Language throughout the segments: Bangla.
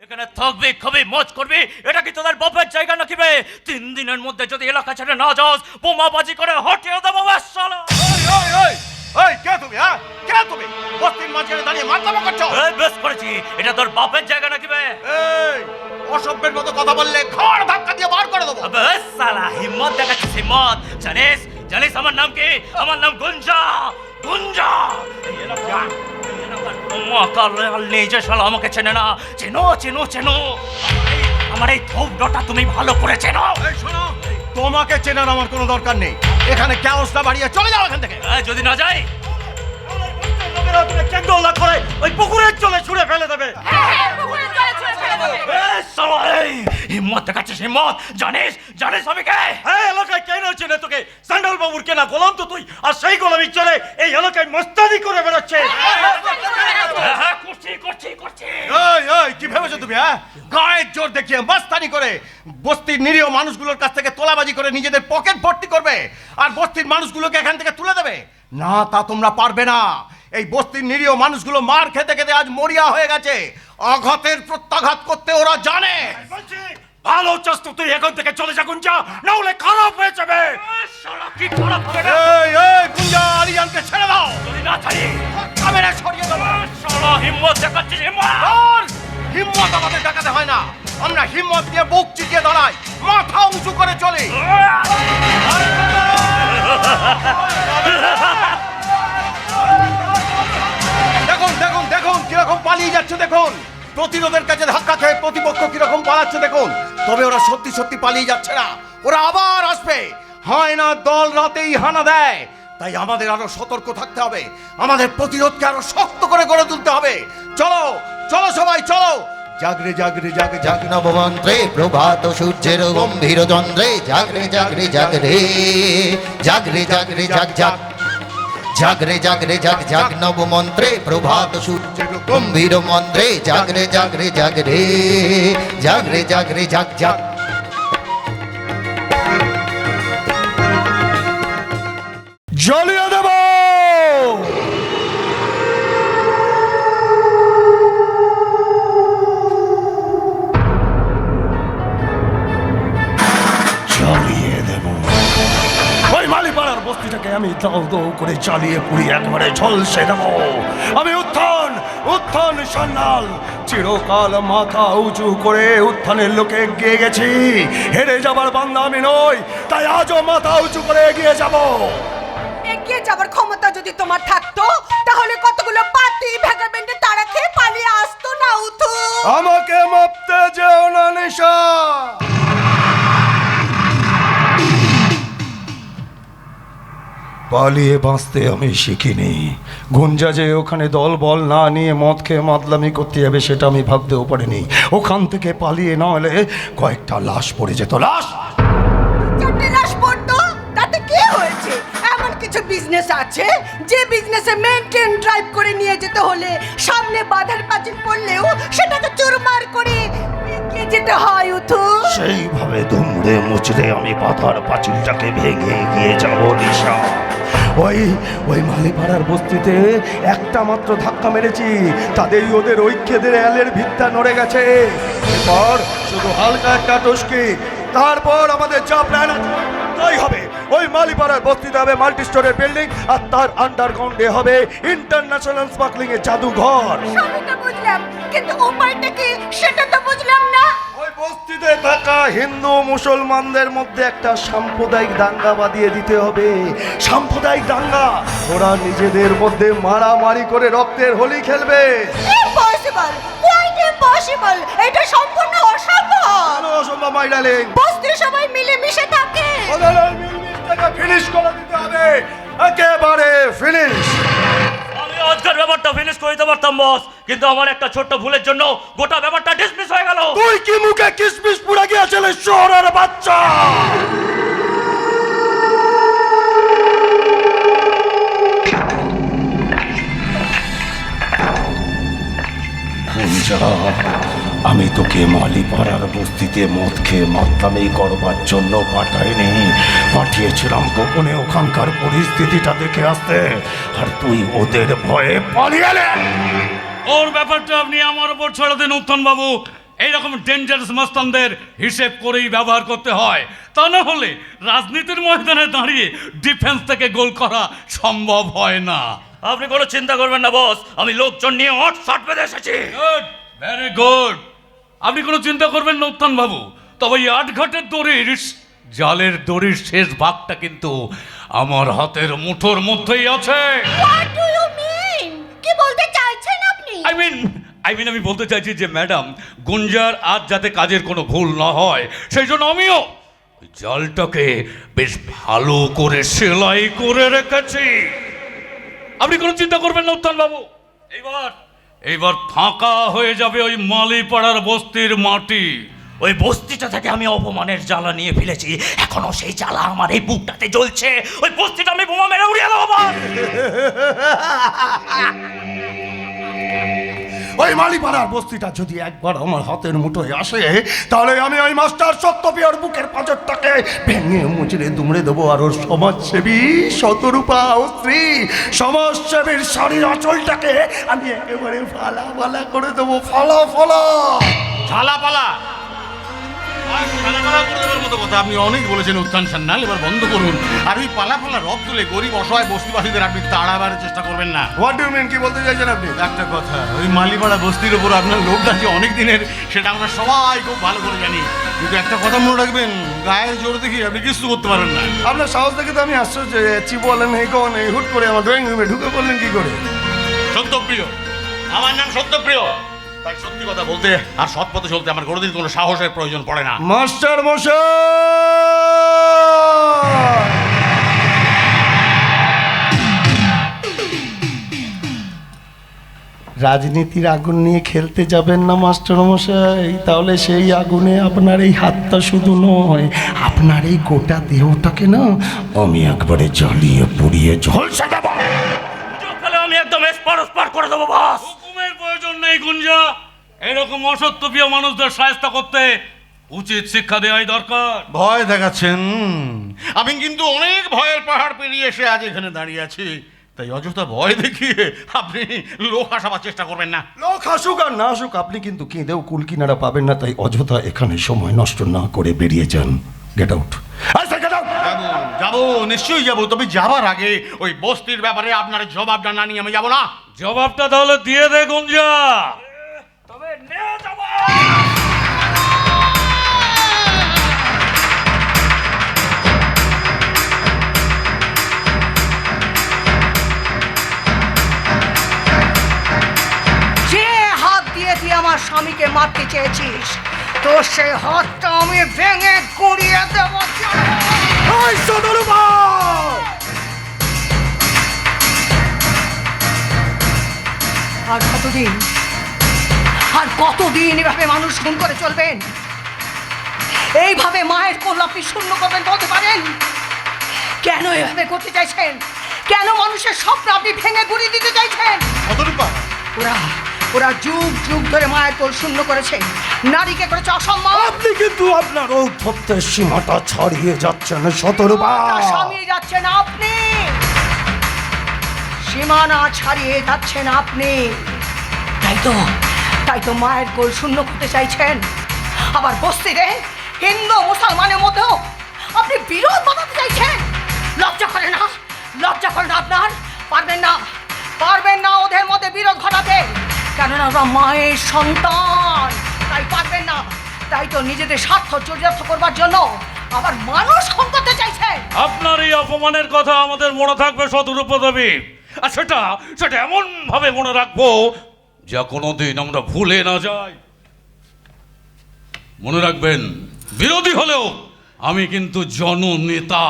এখানে থাকবি, খাবি, মজ করবি, এটা কি তোদের বাপের জায়গা নাকি বে? 3 দিনের মধ্যে যদি এলাকা ছেড়ে না যাস, বোমাবাজি করে হটিয়ে দেবো শালা। এই কে তুমি? হ্যাঁ কে তুমি? বস্তির মাঝখানে দাঁড়িয়ে মাতলামি করছো? এই বেশ করেছি, এটা তোর বাপের জায়গা নাকি বে? এই অসভ্যের মতো কথা বললে ঘাড় ধাক্কা দিয়ে বার করে দেবো। বেশ শালা, হিম্মত দেখাচ্ছিস হিম্মত। জানিস আমার নাম কি? আমার নাম গুঞ্জা। গুঞ্জা এই এলাকার নিজে শালা আমাকে চেনে না। চেনো চেনো চেনো আমার এই থোপটা তুমি ভালো করে চেনো। এই শোনো, তোমাকে চেনার আমার কোনো দরকার নেই। এখানে ক্যাওসটা বাড়িয়ে চলে যাও এখান থেকে। যদি না যাই ওই পুকুরের চলে ছুঁড়ে ফেলে দেবে। হিম্মত দেখাচ্ছিস হিম্মত। জানিস আমি কে? এই এলাকায় কেন চেনে তোকে? সান্ডাল বাবুর কেনা গোলাম তো তুই, আর সেই গোলামি চলে এই এলাকায় মস্তানি করে বেড়াচ্ছে। করছি। এই কি ভেবেছো তুমি? হ্যাঁ গায়ের জোর দেখিয়ে মস্তানি করে বস্তির নিরীহ মানুষগুলোর কাছ থেকে তোলাবাজি করে নিজেদের পকেট ভর্তি করবে আর বস্তির মানুষগুলোকে এখান থেকে তুলে দেবে? না, তা তোমরা পারবে না। এই বস্তির নিরীহ মানুষগুলো মার খেতে খেতে আজ মরিয়া হয়ে গেছে। আঘাতের প্রত্যাঘাত করতে ওরা জানে। ভালো চাস তো তুই এখান থেকে চলে যা গুঞ্জা, না হলে খারাপ হয়ে যাবে। কি খারাপ হবে? এই গুঞ্জা, আরিয়ানকে ছেড়ে দাও। যদি না ছাড়ি ক্যামেরা ছড়িয়ে দেবো। শালা হিম্মত দেখাচ্ছিস হিম্মত? হিম্মত আমাদের দেখাতে হয় না, আমরা হিম্মত দিয়ে বুক চিতিয়ে দাঁড়াই, মাথা উঁচু করে চলি। দেখুন কিরকম পালিয়ে যাচ্ছে। দেখুন প্রতিরোধের কাছে ধাক্কা খেয়ে প্রতিপক্ষ কিরকম পালাচ্ছে দেখুন। তবে ওরা সত্যি পালিয়ে যাচ্ছে না, ওরা আবার আসবে। হয় না দল রাতেই হানা দেয়। তাই আমাদের আরো সতর্ক থাকতে হবে, আমাদের প্রতিরোধকে আরো শক্ত করে গড়ে তুলতে হবে। চলো সবাই চলো। জাগরে জাগরে জাগে জাগ নবমন্ত্রে প্রভাত সূর্যের গম্ভীর চন্দ্রে জাগরে জাগরে জাগরে জাগরে জাগরে জাগ জাগ জাগরে জাগরে জাগ জাগ নবমন্ত্রে প্রভাত সূর্যের গম্ভীর মন্ত্রে জাগরে জাগরে জাগরে জাগরে জাগরে জাগ জাগ। জ্বালিয়ে দেব। ওই মালিপাড়ার বস্তিটাকে আমি দাও দাও করে চালিয়ে পুড়িয়ে একবারে ঝলসে দেব। আমি উত্থান সান্যাল চিরকাল মাথা উঁচু করে উত্থানের লোকে এগিয়ে গেছি। হেরে যাবার বান্দা আমি নই, তাই আজও মাথা উঁচু করে এগিয়ে যাব। এগিয়ে যাবার ক্ষমতা যদি তোমার থাকতো তাহলে কতগুলো পার্টি ভ্যাগাবেন্ডে তারা খেয়ে পালিয়ে আসতো না। উঠো, আমাকে মাপতে যেও না নিশা। পালিয়ে বাঁচতে আমি শিখিনি। গুঞ্জা যে ওখানে দল বল না নিয়ে মদ খেয়ে মাতলামি করতে যাবে সেটা আমি ভাবতেও পারিনি। ওখান থেকে পালিয়ে না হলে কয়েকটা লাশ পড়ে যেত। লাশ পড়তো তাতে কি হয়েছে? এমন কিছু বিজনেস আছে যে বিজনেসে মেইনটেইন ড্রাইভ করে নিয়ে যেতে হলে সামনে বাধার পাঁচিল পড়লেও সেটাকে চুরমার করে এগিয়ে যেতে হয়। উঠো, সেইভাবে দুমড়ে মুচড়ে আমি বাধার পাঁচিলটাকে ভেঙে এগিয়ে যাব নিশা। ওই মালিপাড়ার বস্তিতে একটা মাত্র ধাক্কা মেরেছি, তাদেরই ওদের ঐক্যেদের এলের ভিত্তা নড়ে গেছে। এরপর শুধু হালকা একটা টুসকি, তারপর আমাদের যা প্ল্যান আছে তাই হবে। ওই মালিপাড়ার বস্তিতে হবে মাল্টি স্টোরের বিল্ডিং, আর তার আন্ডারগ্রাউন্ডে হবে ইন্টারন্যাশনাল স্মাগলিং এর জাদুঘর। সবই তো বুঝলাম, কিন্তু উপায়টা কি সেটা তো বুঝলাম না। ওই বস্তিতে থাকা হিন্দু মুসলমানদের মধ্যে একটা সাম্প্রদায়িক দাঙ্গা বাঁধিয়ে দিতে হবে। সাম্প্রদায়িক দাঙ্গা, ওরা নিজেদের মধ্যে মারামারি করে রক্তের হোলি খেলবে। ইম্পসিবল, কোয়াইট ইম্পসিবল, এটা সম্পূর্ণ অসম্ভব। কেন অসম্ভব মাই ডার্লিং? বস্তির সবাই মিলে মিশে থাকে। ওদের মিলমিশটাকে ফিনিশ করে দিতে হবে, একেবারে ফিনিশ। আমি আজকের ব্যাপারটা ফিনিশ করে দিতে পারতাম বস, কিন্তু আমার একটা ছোট্ট ভুলের জন্য গোটা ব্যাপারটা ডিসমিস হয়ে গেল। তুই কি মুখে কিসমিস পুড়ে গিয়েছিলিস শহরের বাচ্চা? আমি তোকে মালিপাড়ার বস্তিতে মদ খেয়ে মাতলামি করবার জন্য পাঠাইনি, পাঠিয়েছিলাম গোপনে ওখানকার পরিস্থিতিটা দেখে আসতে, আর তুই ওদের ভয়ে পালিয়ে এলে। ওর ব্যাপারটা আপনি আমার উপর ছেড়ে দিন উত্তম বাবু। এইরকম ডেঞ্জারাস মাস্তানদের হিসেব করেই ব্যবহার করতে হয়, তা না হলে রাজনীতির ময়দানে দাঁড়িয়ে ডিফেন্স থেকে গোল করা সম্ভব হয় না। আপনি কোনো চিন্তা করবেন না বস, আমি লোকজন নিয়ে হট শট বেঁধে এসেছি। Good, very good. আপনি কোনো চিন্তা করবেন না উত্তম বাবু, তবে এই আটঘাটের দড়ির জালের দড়ির শেষ ভাগটা কিন্তু আমার হাতের মুঠোর মধ্যেই আছে। What do you mean? কি বলতে চাইছেন আপনি? আই মিন আমি বলতে চাইছি যে ম্যাডাম, গুঞ্জার আজ যাতে কাজের কোনো ভুল না হয় সেই জন্য আমিও ওই জালটাকে বেশ ভালো করে সেলাই করে রেখেছি। আপনি কোনো চিন্তা করবেন না উত্তম বাবু, এইবার ফাঁকা হয়ে যাবে ওই মালিপাড়ার বস্তির মাটি। ওই বস্তিটা থেকে আমি অপমানের জ্বালা নিয়ে ফেলেছি, এখনো সেই জ্বালা আমার এই বুকটাতে জ্বলছে। ওই বস্তিটা আমি বোমা মেরে উড়িয়ে দেবো বস। ওই মালিপাড়ার বস্তিটা যদি একবার আমার হাতের মুঠোয় আসে, তাহলে আমি ওই মাস্টার সত্যপিয়ার বুকের পাঁজরটাকে ভেঙে মুচড়ে দুমড়ে দেবো, আর ওর সমাজসেবী শতরূপা ও স্ত্রী সমাজসেবীর শাড়ির আঁচলটাকে আমি একেবারে ফালা ফালা করে দেবো, ফালা ফালা। ঝালাপালা ঝালাপালা করে দেওয়ার মতো কথা আপনি অনেক বলেছেন উত্থান সান্যাল, এবার বন্ধ করুন। আর ওই পালা রব তুলে গরিব অসহায় বস্তিবাসীদের আপনি তাড়াবার চেষ্টা করবেন না। What do mean? কি বলতে চাইছেন আপনি? একটা কথা, ওই মালিপাড়া বস্তির উপর আপনার লোকটা যে অনেক দিনের, সেটা আমরা সবাই খুব ভালো করে জানি, কিন্তু একটা কথা মনে রাখবেন, গায়ের জোর দেখি আপনি কিছু করতে পারেন না। আপনার সাহস দেখে তো আমি আশ্চর্য, চি বলেন এই কোন এই হুট করে আমার ড্রয়িং রুমে ঢুকে পড়লেন কি করে? সত্যপ্রিয়, আমার নাম সত্যপ্রিয়, তাই সত্যি কথা বলতে আর সৎ পথে চলতে আমার কোনোদিন কোনো সাহসের প্রয়োজন পড়ে না। মাস্টার মশাই, রাজনীতির আগুন নিয়ে খেলতে যাবেন না মাস্টার মশাই, তাহলে সেই আগুনে আপনার এই হাতটা শুধু নয়, আপনার এই গোটা দেহটাকে না আমি একবারে জ্বালিয়ে পুড়িয়ে ঝলসে দেব। আমি একদম এসপার করে দেবো বস। হুকুমের প্রয়োজন নেই গুঞ্জা, এরকম অসত্যপ্রিয় মানুষদের সাহায্য করতে উচিত শিক্ষা দেওয়াই দরকার। ভয় দেখাচ্ছেন? আমি কিন্তু অনেক ভয়ের পাহাড় পেরিয়ে এসে আজ এখানে দাঁড়িয়ে আছি, তাই অযথা ভয় দেখিয়ে আপনি লোক হাসাবার চেষ্টা করবেন না। লোক হাসুক আর না হাসুক, আপনি কিন্তু কেঁদেও কুল কিনারা পাবেন না, তাই অযথা এখানে সময় নষ্ট না করে বেরিয়ে যান। Get out. যাবো, নিশ্চয়ই যাবো, তবে যাবার আগে ওই বস্তির ব্যাপারে আপনার জবাবটা না নিয়ে আমি যাবো না। জবাবটা তাহলে দিয়ে দে গুঞ্জা। তবে নিয়ে যাবো। যে হাত দিয়ে তুই আমার স্বামীকে মারতে চেয়েছিস, তো সে হাতটা আমি ভেঙে গুঁড়িয়ে দেবো। আর কতদিন এভাবে মানুষ খুন করে চলবেন? এইভাবে মায়ের কোল আপনি শূন্য করবেন বলতে পারেন? কেন এভাবে করতে চাইছেন? কেন মানুষের স্বপ্ন আপনি ভেঙে গুঁড়িয়ে দিতে চাইছেন? ওরা যুগ যুগ ধরে মায়ের কোল শূন্য করেছে, নারীকে করেছে অসম্মান। আপনি কিন্তু আপনার ঔদ্ধত্যের সীমাটা ছাড়িয়ে যাচ্ছেন শতরূপা। স্বামী যাচ্ছেন আপনি, সীমানা ছাড়িয়ে যাচ্ছেন আপনি। তাই তো মায়ের কোল শূন্য করতে চাইছেন। আবার বস্তিতে হিন্দু মুসলমানের মধ্যেও আপনি বিরোধ বাঁধাতে চাইছেন? লজ্জা করে না? লজ্জা করে না আপনার? পারবেন না ওদের মধ্যে বিরোধ ঘটাতে, কেননা ওরা মায়ের সন্তান, তাই পারবেন না। তাই তো নিজেদের স্বার্থ চরিতার্থ করবার জন্য আবার মানুষ খুন করতে চাইছে। আপনার এই অপমানের কথা আমাদের মনে থাকবে শতরূপা দেবী, আর সেটা এমন ভাবে মনে রাখবো যা কোনোদিন আমরা ভুলে না যাই। মনে রাখবেন, বিরোধী হলেও আমি কিন্তু জননেতা।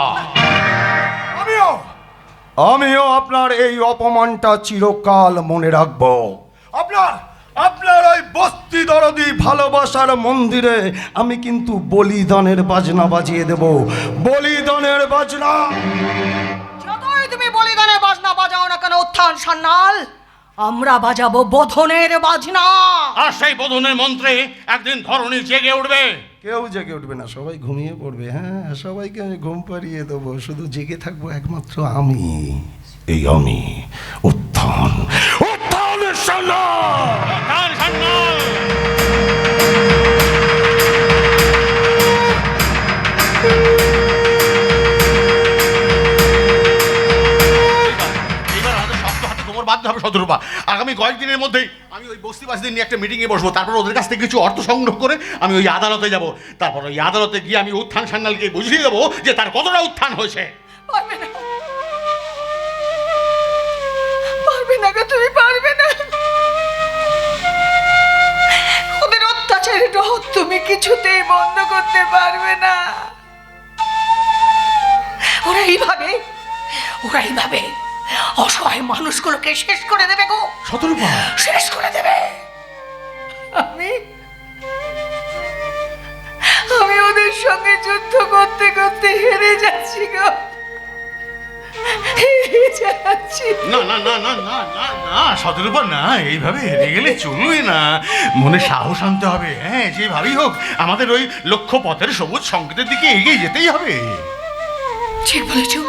আমিও আপনার এই অপমানটা চিরকাল মনে রাখবো। আপনার ওই বস্তি দরদি ভালোবাসার মন্দিরে আমি কিন্তু বলিদানের বাজনা বাজিয়ে দেব, বলিদানের বাজনা। যতই তুমি বলিদানের বাজনা বাজাও না কেন উত্থান সান্যাল, আমরা বাজাবো বোধনের বাজনা। আর সেই বোধনের মন্ত্রে একদিন ধরণী জেগে উঠবে। কেউ জেগে উঠবে না, সবাই ঘুমিয়ে পড়বে। হ্যাঁ, সবাইকে আমি ঘুম পাড়িয়ে দেবো, শুধু জেগে থাকবো একমাত্র আমি। এই আমি উত্থান সান্যাল। বাধ্য হবে শতরূপা। আগামী কয়েকদিনের মধ্যেই আমি ওই বস্তিবাসীদের নিয়ে একটা মিটিংয়ে বসবো, তারপর ওদের কাছ থেকে কিছু অর্থ সংগ্রহ করে আমি ওই আদালতে যাব। তারপর ওই আদালতে গিয়ে আমি উত্থান সান্যালকে বুঝিয়ে দেবো যে তার কতটা উত্থান হয়েছে। পারবে না গো, তুমি পারবে না। ওদের অত্যাচারের রোধ তুমি কিছুতেই বন্ধ করতে পারবে না। ওরা এইভাবে অসহায় মানুষগুলোকে শেষ করে দেবে গো। শতরূপা, শেষ করে দেবে। আমি ওদের সঙ্গে যুদ্ধ করতে করতে হেরে যাচ্ছি গো, হেরে যাচ্ছি। না না না না না না না শতরূপা, না, এইভাবে হেরে গেলে চলবে না। মনে সাহস আনতে হবে। হ্যাঁ, যেভাবেই হোক আমাদের ওই লক্ষ্য পথের সবুজ সংকেতের দিকে এগিয়ে যেতেই হবে। ঠিক বলেছো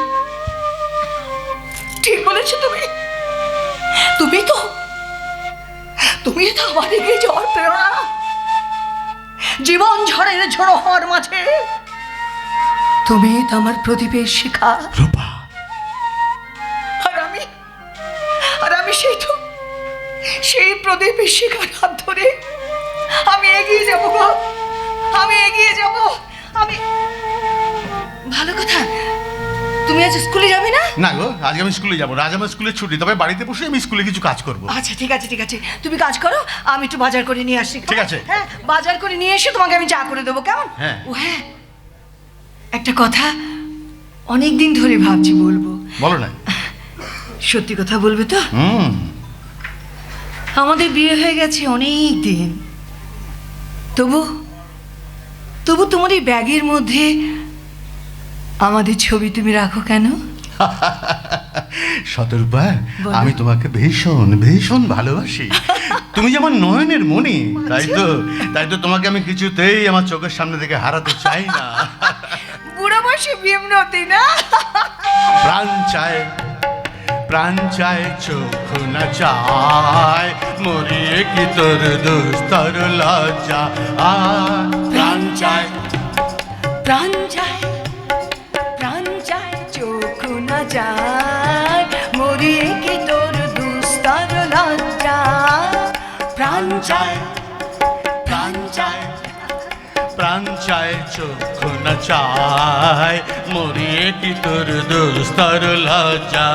তুমি তো আমার এগিয়ে যাওয়ার প্রেরণা। জীবন ঝড়ের ঝড়ো হওয়ার মাঝে তুমি তো আমার প্রদীপের শিখা। রূপা, আর আমি সেই প্রদীপের শিখার হাত ধরে আমি এগিয়ে যাব গো, আমি ভালো কথা। তুমি আজ স্কুলে যাবে না? না গো, আজ আমি স্কুলে যাবো। আজ আমার স্কুলের ছুটি, তবে বাড়িতে বসে আমি স্কুলে কিছু কাজ করবো। আচ্ছা, ঠিক আছে, তুমি কাজ করো, আমি একটু বাজার করে নিয়ে আসি। ঠিক আছে। হ্যাঁ, বাজার করে নিয়ে এসে তোমাকে আমি চা করে দেবো, কেমন? হ্যাঁ। ও হ্যাঁ, একটা কথা অনেক দিন ধরে ভাবছি বলবো। বলো না। সত্যি কথা বলবে তো? আমাদের বিয়ে হয়ে গেছে অনেক দিন, তবু তোমার এই ব্যাগের মধ্যে আমাদের ছবি তুমি রাখো কেন? শতরূপা, আমি তোমাকে ভীষণ ভালোবাসি। তুমি যে আমার নয়নের মণি, তাই তো তোমাকে আমি কিছুতেই আমার চোখের সামনে থেকে হারাতে চাই না। বুড়ো বয়সে বিমরতি না? প্রাণ চায় চোখ না চায়, মরিয়ে কি তোর দুস্তর লজ্জা। প্রাণ চায় চোখ না যায়, মরিয়ে কি তোর দুস্তর লজ্জা। প্রাণ চায় চোখ না চায়, মরিয়ে কি তোর দুস্তর লজ্জা।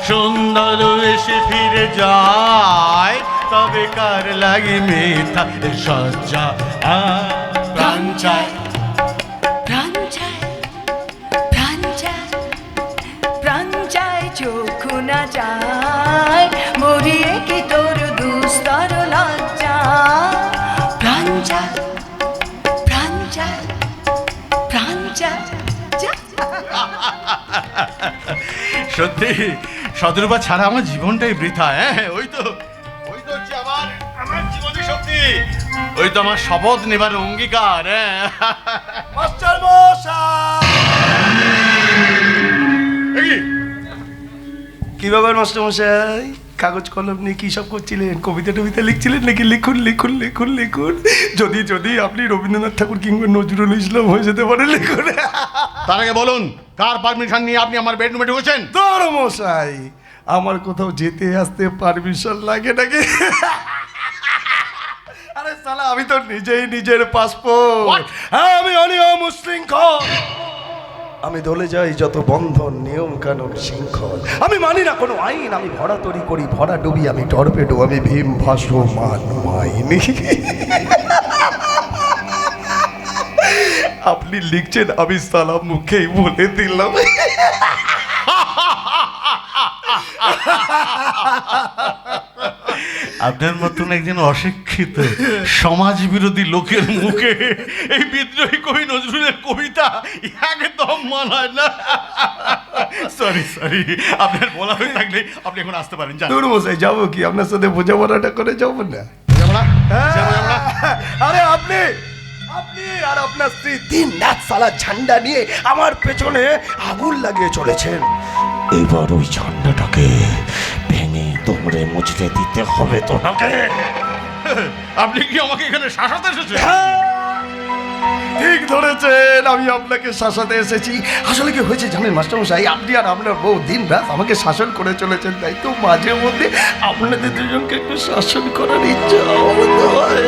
সুন্দর এসে ফিরে যায়, তবে কার লাগে মিথ্যা সজ্জা। প্রাণ চায় চোখ না যায়, মরিয়ে কি তোর দুস্তর লজ্জা। প্রাণ চায় সত্যি শতরূপা ছাড়া আমার জীবনটাই বৃথা। হ্যাঁ, ওই তো হচ্ছে আমার জীবনের শক্তি, ওই তো আমার শপথ নেবার অঙ্গীকার। মাস্টার মশাই, কি ব্যাপার মাস্টারমশাই, কাগজ কলম নিয়ে কি সব করছিলেন? কবিতা টবিতা লিখছিলেন নাকি? লিখুন লিখুন লিখুন লিখুন। যদি যদি আপনি রবীন্দ্রনাথ ঠাকুর কিংবা নজরুল ইসলাম হয়ে যেতে পারেন, লিখুন। তার আগে বলুন, কার পারমিশন নিয়ে আপনি আমার বেডরুমে ঢুকেছেন? তোর মশাই, আমার কোথাও যেতে আসতে পারমিশন লাগে নাকি? আরে সালা, আমি তো নিজেই নিজের পাসপোর্ট। হ্যাঁ, আমি অনিয়ম উশৃঙ্খল, আমি দলে যাই যত বন্ধন নিয়ম কানুন শৃঙ্খল। আমি মানি না কোনো আইন, আমি ভরা তরি করি ভরা ডুবি, আমি টর্পেডো, আমি ভীম ভাসমান মাইনি। আপনি লিখছেন, আমি সালা মুখেই বলে দিলাম। আপনার মতন একজন অশিক্ষিত সমাজ বিরোধী লোকের মুখে এই বিদ্রোহী কবি নজরুলের কবিতা একদম মানায় না। সরি সরি, আপনার বলা হয়ে থাকলে আপনি এখন আসতে পারেন। দূর মশাই, যাবো কি আপনার সাথে বোঝাপড়াটা করে যাবো না? আরে আপনি আপনি আর আপনার স্ত্রী দিন রাত সালা ঝান্ডা নিয়ে আমার পেছনে আগুন লাগিয়ে চলেছেন। এবার ওই ঝান্ডাটাকে ভেঙে তোমরে মুচড়ে দিতে হবে তোমাকে। আপনি কি আমাকে এখানে শাসাতে এসেছেন? ঠিক ধরেছেন, আমি আপনাকে শাসাতে এসেছি। আসলে কি হয়েছে জানেন মাস্টারমশাই, আপনি আর আপনার বউ দিন রাত আমাকে শাসন করে চলেছেন, তাই তো মাঝে মধ্যে আপনাদের দুজনকে একটু শাসন করার ইচ্ছা আমার তো হয়।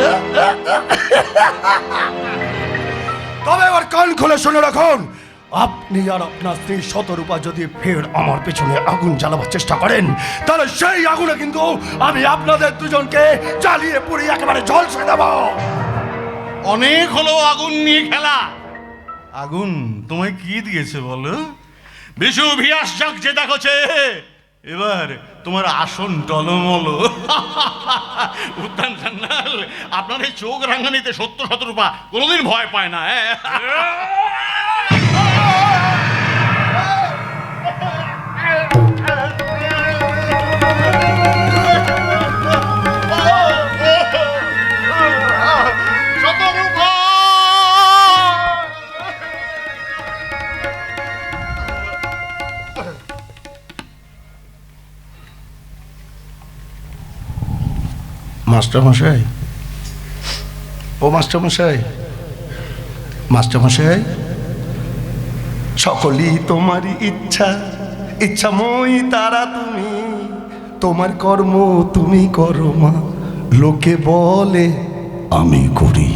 তবে এবার কান খুলে শুনে রাখুন, আপনি আর আপনার স্ত্রী শতরূপা যদি ফের আমার পেছনে আগুন জ্বালাবার চেষ্টা করেন, তাহলে সেই আগুনে কিন্তু আমি আপনাদের দুজনকে জ্বালিয়ে পুড়িয়ে একেবারে ঝলসে দেব। অনেক হলো আগুন নিয়ে খেলা। আগুন তোমায় কি দিয়েছে বলো? বিশু ভিয়াস জাগছে দেখছে, এবার তোমার আসন টলমল। উত্থান সান্যাল, আপনার এই চোখ রাঙানিতে 70 শতরূপা কোনোদিন ভয় পায় না। মাস্টারমশাই, ও মাস্টারমশাই, মাস্টারমশাই, সকলই তোমারই ইচ্ছা, ইচ্ছাময়ী তারা তুমি, তোমার কর্ম তুমি করো মা, লোকে বলে আমি করি।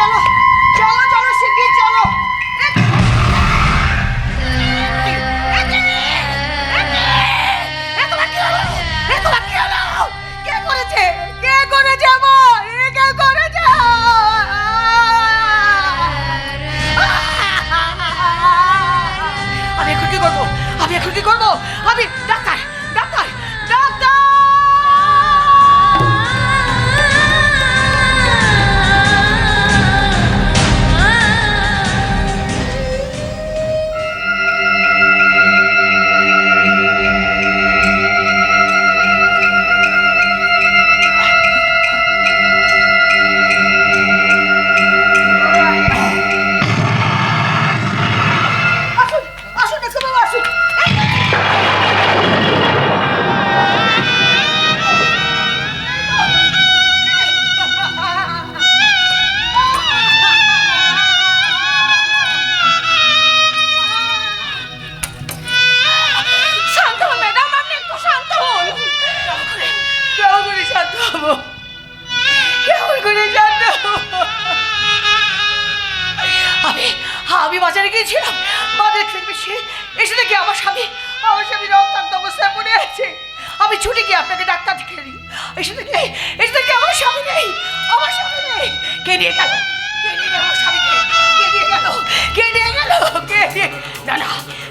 চলো চলো চলো, শিগগির চলো। কে করেছে? কে করেছে আমার? কে করেছে? আমি এখন কি করবো? আমি এখন কি করবো? আমি ডাক্তার ডাক্তার ডাক্তার! আমি বাজারে গিয়েছিলাম, বাজারে থেকে বেশি এসে দেখি আমার স্বামী রক্তাক্ত অবস্থায় পড়ে আছে। আমি ছুটে গিয়ে আপনাকে ডাক্তার দেখে দিই। এসে দেখি আমার স্বামী নেই, আমার স্বামী নেই। কে নিয়ে গেল? কে নিয়ে গেল আমার স্বামীকে? কে নিয়ে গেল? কে নিয়ে গেল? কে? না না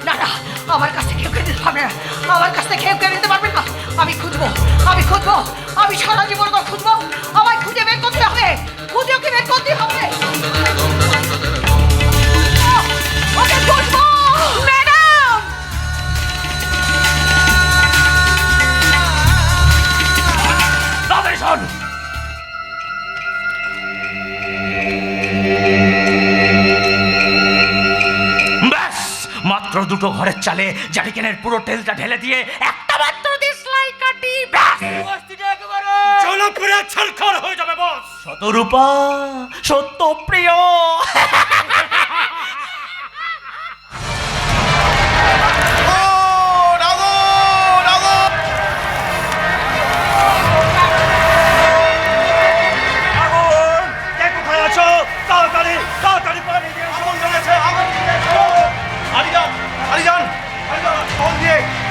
না না, আমার কাছ থেকে কেউ কেড়ে নিতে পারবে না, আমার কাছ থেকে কেউ কেড়ে নিতে পারবে না। আমি খুঁজবো, আমি খুঁজবো, আমি সারা জীবন খুঁজবো। আমায় খুঁজে বের করতে হবে, খুঁজে ওকে বের করতে হবে। ওকে খুঁজবো। ব্যাস, মাত্র দুটো ঘরের চালে জারিকেনের পুরো তেলটা ঢেলে দিয়ে একটা মাত্র দেশলাই কাটি, ব্যাস চলো পুরো ছারখার হয়ে যাবে বস। শতরূপা, সত্যপ্রিয়।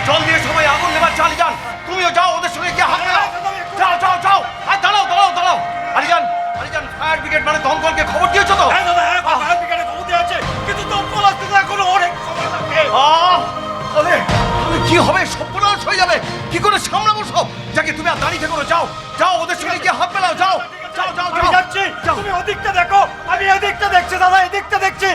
জল দিয়ে সবাই আগুন নেবার চালিয়ে যান। তুমিও যাও, ওদের সঙ্গে গিয়ে হাত মেলাও। যাও যাও যাও। আর দাঁড়াও দাঁড়াও দাঁড়াও। আলিজান, আলিজান, ফায়ার ব্রিগেড মানে দমকলকে খবর দিয়েছো তো? আরে, তুমি কি হবে? সর্বনাশ হয়ে যাবে। কি করে সামলাবো সব? যাকে তুমি আর দাঁড়িয়ে থেকো না, যাও যাও, ওদের সঙ্গে গিয়ে হাত মেলাও। যাও যাও যাও যাও। যাচ্ছি, তুমি ওদিকটা দেখো, আমি এদিকটা দেখছি দাদা, এদিকটা দেখছি।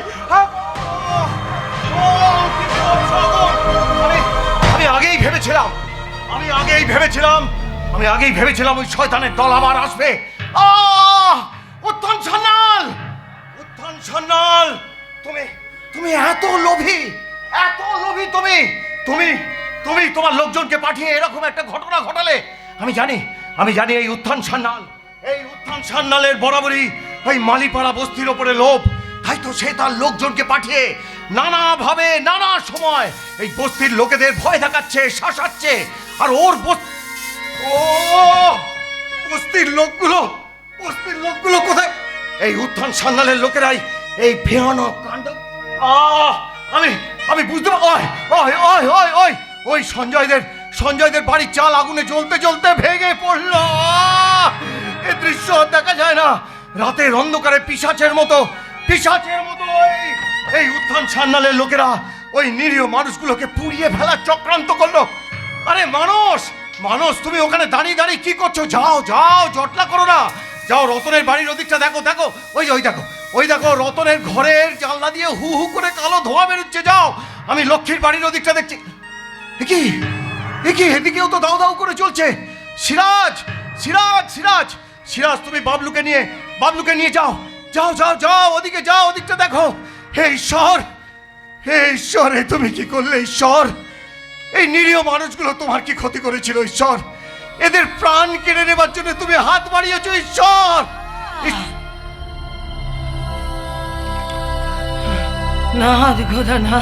আমি আগেই ভেবেছিলাম, আমি আগেই ভেবেছিলাম ওই শয়তানের দল আবার আসবে। উত্থান সান্যাল, উত্থান সান্যাল, তুমি তুমি এত লোভী, এত লোভী তুমি তুমি তুমি তোমার লোকজনকে পাঠিয়ে এরকম একটা ঘটনা ঘটালে। আমি জানি এই উত্থান সান্যালের বরাবরই ওই মালিপাড়া বস্তির ওপরে লোভ। তাই তো সে তার লোকজনকে পাঠিয়ে নানাভাবে নানা সময় এই বস্তির লোকেদের ভয় দেখাচ্ছে, শাসাচ্ছে। আর ওর বস্তির লোকগুলো কোথায়? এই উত্থান সান্যালের লোকেরাই এই ভয়ানক কাণ্ড। আমি বুঝতে ওই সঞ্জয়দের বাড়ির চাল আগুনে জ্বলতে জ্বলতে ভেঙে পড়ল। এ দৃশ্য দেখা যায় না। রাতের অন্ধকারে পিশাচের মতো এই উত্থান সান্যালের লোকেরা ওই নিরীহ মানুষগুলোকে পুড়িয়ে ফেলার চক্রান্ত করলো। আরে মানুষ, তুমি ওখানে দাঁড়িয়ে দাঁড়িয়ে কি করছো? যাও যাও, জটলা করো না। যাও, রতনের বাড়ির ওদিকটা দেখো। ওই দেখো রতনের ঘরের জানলা দিয়ে হু হু করে কালো ধোঁয়া বেরোচ্ছে। যাও, আমি লক্ষ্মীর বাড়ির ওদিকটা দেখছি। এদিকেও তো দাউ দাউ করে চলছে। সিরাজ, তুমি বাবলুকে নিয়ে যাও। ওদিকে যাও, ওদিকটা দেখো। হে ঈশ্বর, তুমি কি করলে ঈশ্বর? এই নিরীহ মানুষগুলো তোমার কি ক্ষতি করেছিল ঈশ্বর? এদের প্রাণ কেড়ে নেবার জন্য তুমি হাত বাড়িয়েছো ঈশ্বর। না খোদা, না,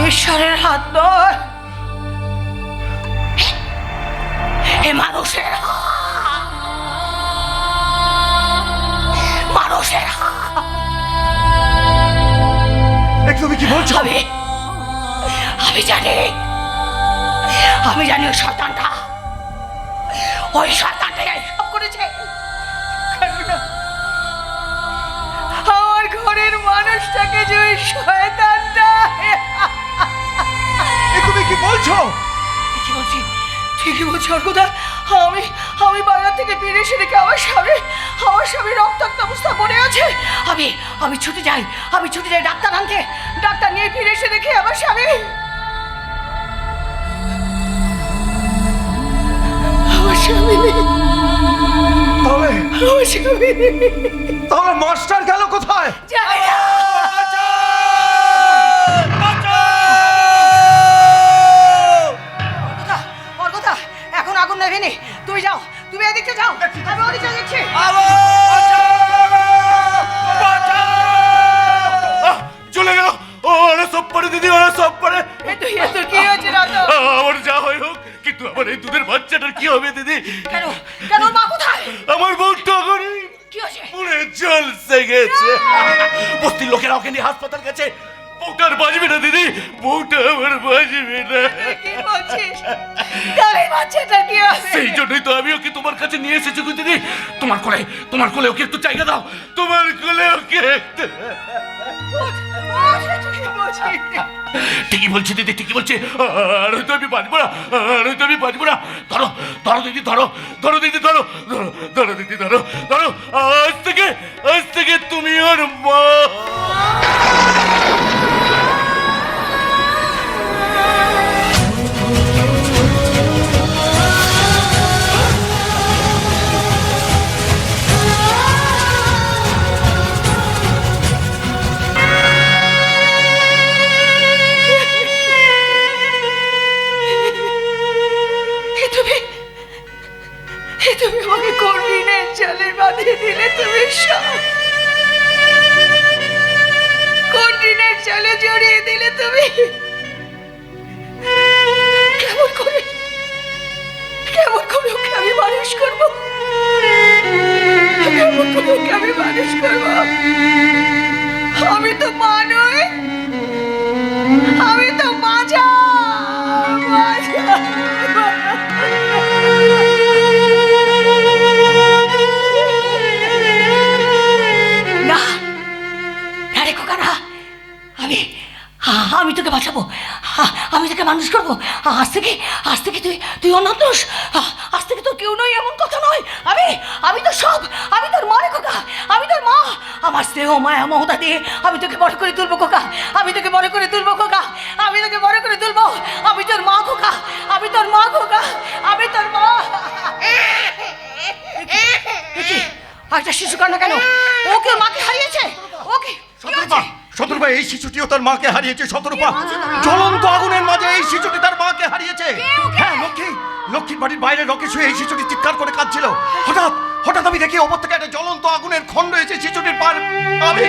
ঈশ্বরের হাত নয়, এ মানুষের হাত। তুমি কি বলছো? আমি জানি ওই শয়তানটা সব করেছে। আমার ঘরের মানুষটাকে যে ওই শয়তানটা। তুমি কি বলছো? ঠিকই বলছি অর্কদা। আমি বাজার থেকে ফিরে এসে দেখে আমার স্বামী রক্তাক্ত অবস্থা পড়ে আছে। আমি ছুটে যাই ডাক্তার আনতে। ডাক্তার নিয়ে ফিরে এসে দেখে আমার স্বামী তাহলে মাস্টার গেল কোথায়? জানি না। অর্কদা, এখন আগুন নেভেনি। তুমি যাও, তুমি এদিকে যাও, আমি ওদিকে যাচ্ছি। চলে গেল। ওরা সব পরে দিদি, ওরা সব পরে। তোর কি হয়েছে রাজা? আমার যা হয় হোক, কিন্তু আমার এই দুধের বাচ্চাটার কি হবে দিদি? কেন ওর মা কোথায়? আমার বউটা করে কি হয়েছে? পুরে জলসে গেছে। বস্তির লোকেরা ওকে নিয়ে হাসপাতাল গেছে। বউটার বাঁচবে না দিদি, বউটা আমার বাঁচবে না। কি বলছিস? তাহলে বাচ্চাটা কি হবে? সেই জন্যই তো আমি ওকে তোমার কাছে নিয়ে এসেছি গো দিদি। তোমার কোলে ওকে একটু জায়গা দাও। তোমার কোলে ওকে একটু। ঠিকই বলছি দিদি, ঠিকই বলছি। আর হয়তো আমি বাঁচবো না। ধরো দিদি, ধরো দিদি, ধরো। আজ থেকে তুমি ওর মা। বাঁধিয়ে দিলে তুমি সব, কঠিনের চলে জড়িয়ে দিলে তুমি। কেমন করে ওকে আমি মানুষ করবো? কেমন করে ওকে আমি মানুষ করবো? আমি তো মা নই, আমি তো মাজা। না না রে খোকা না, আমি তোকে বাঁচাবো, আমি তোকে মানুষ করবো। আজ থেকে তুই অনাথ, আজ থেকে তোর কেউ নয় এমন কথা নয়। আমি তো সব, আমি তোর মা রে খোকা, আমি তোর মা। আমার স্নেহ মায়া মমতা দিয়ে আমি তোকে বড় করে তুলবো খোকা, আমি তোকে বড় করে তুলবো খোকা, আমি তোকে বড় করে তুলবো। আমি তোর মা খোকা, আমি তোর মা খোকা, আমি তোর মা। একটা শিশু কান্না কেন? ওকে মাকে হারিয়েছে, ওকে শতরূপা, এই শিশুটিও তার মাকে হারিয়েছে। শতরূপা, জ্বলন্ত আগুনের মাঝে এই শিশুটি তার মাকে হারিয়েছে। হ্যাঁ, লক্ষ্মীর বাড়ির বাইরে রকে শুয়ে এই শিশুটি চিৎকার করে কাঁদছিল। হঠাৎ আমি দেখি ওপর থেকে একটা জ্বলন্ত আগুনের খণ্ড এসে শিশুটির পার। আমি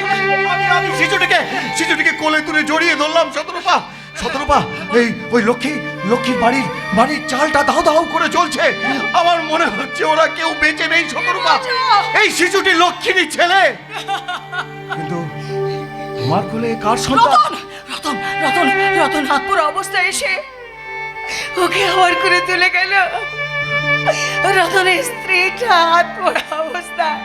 শিশুটিকে কোলে তুলে জড়িয়ে ধরলাম। শতরূপা, ওই লক্ষ্মীর বাড়ির চালটা দাও দাও করে জ্বলছে। আমার মনে হচ্ছে ওরা কেউ বেঁচে নেই। শতরূপা, এই শিশুটি লক্ষ্মীরই ছেলে। কিন্তু তোমার কোলে কার সন্তান? রতন হাত পড়া অবস্থায় এসে ওকে আমার করে তুলে গেল। রতনের স্ত্রীটা হাত পড়া অবস্থায়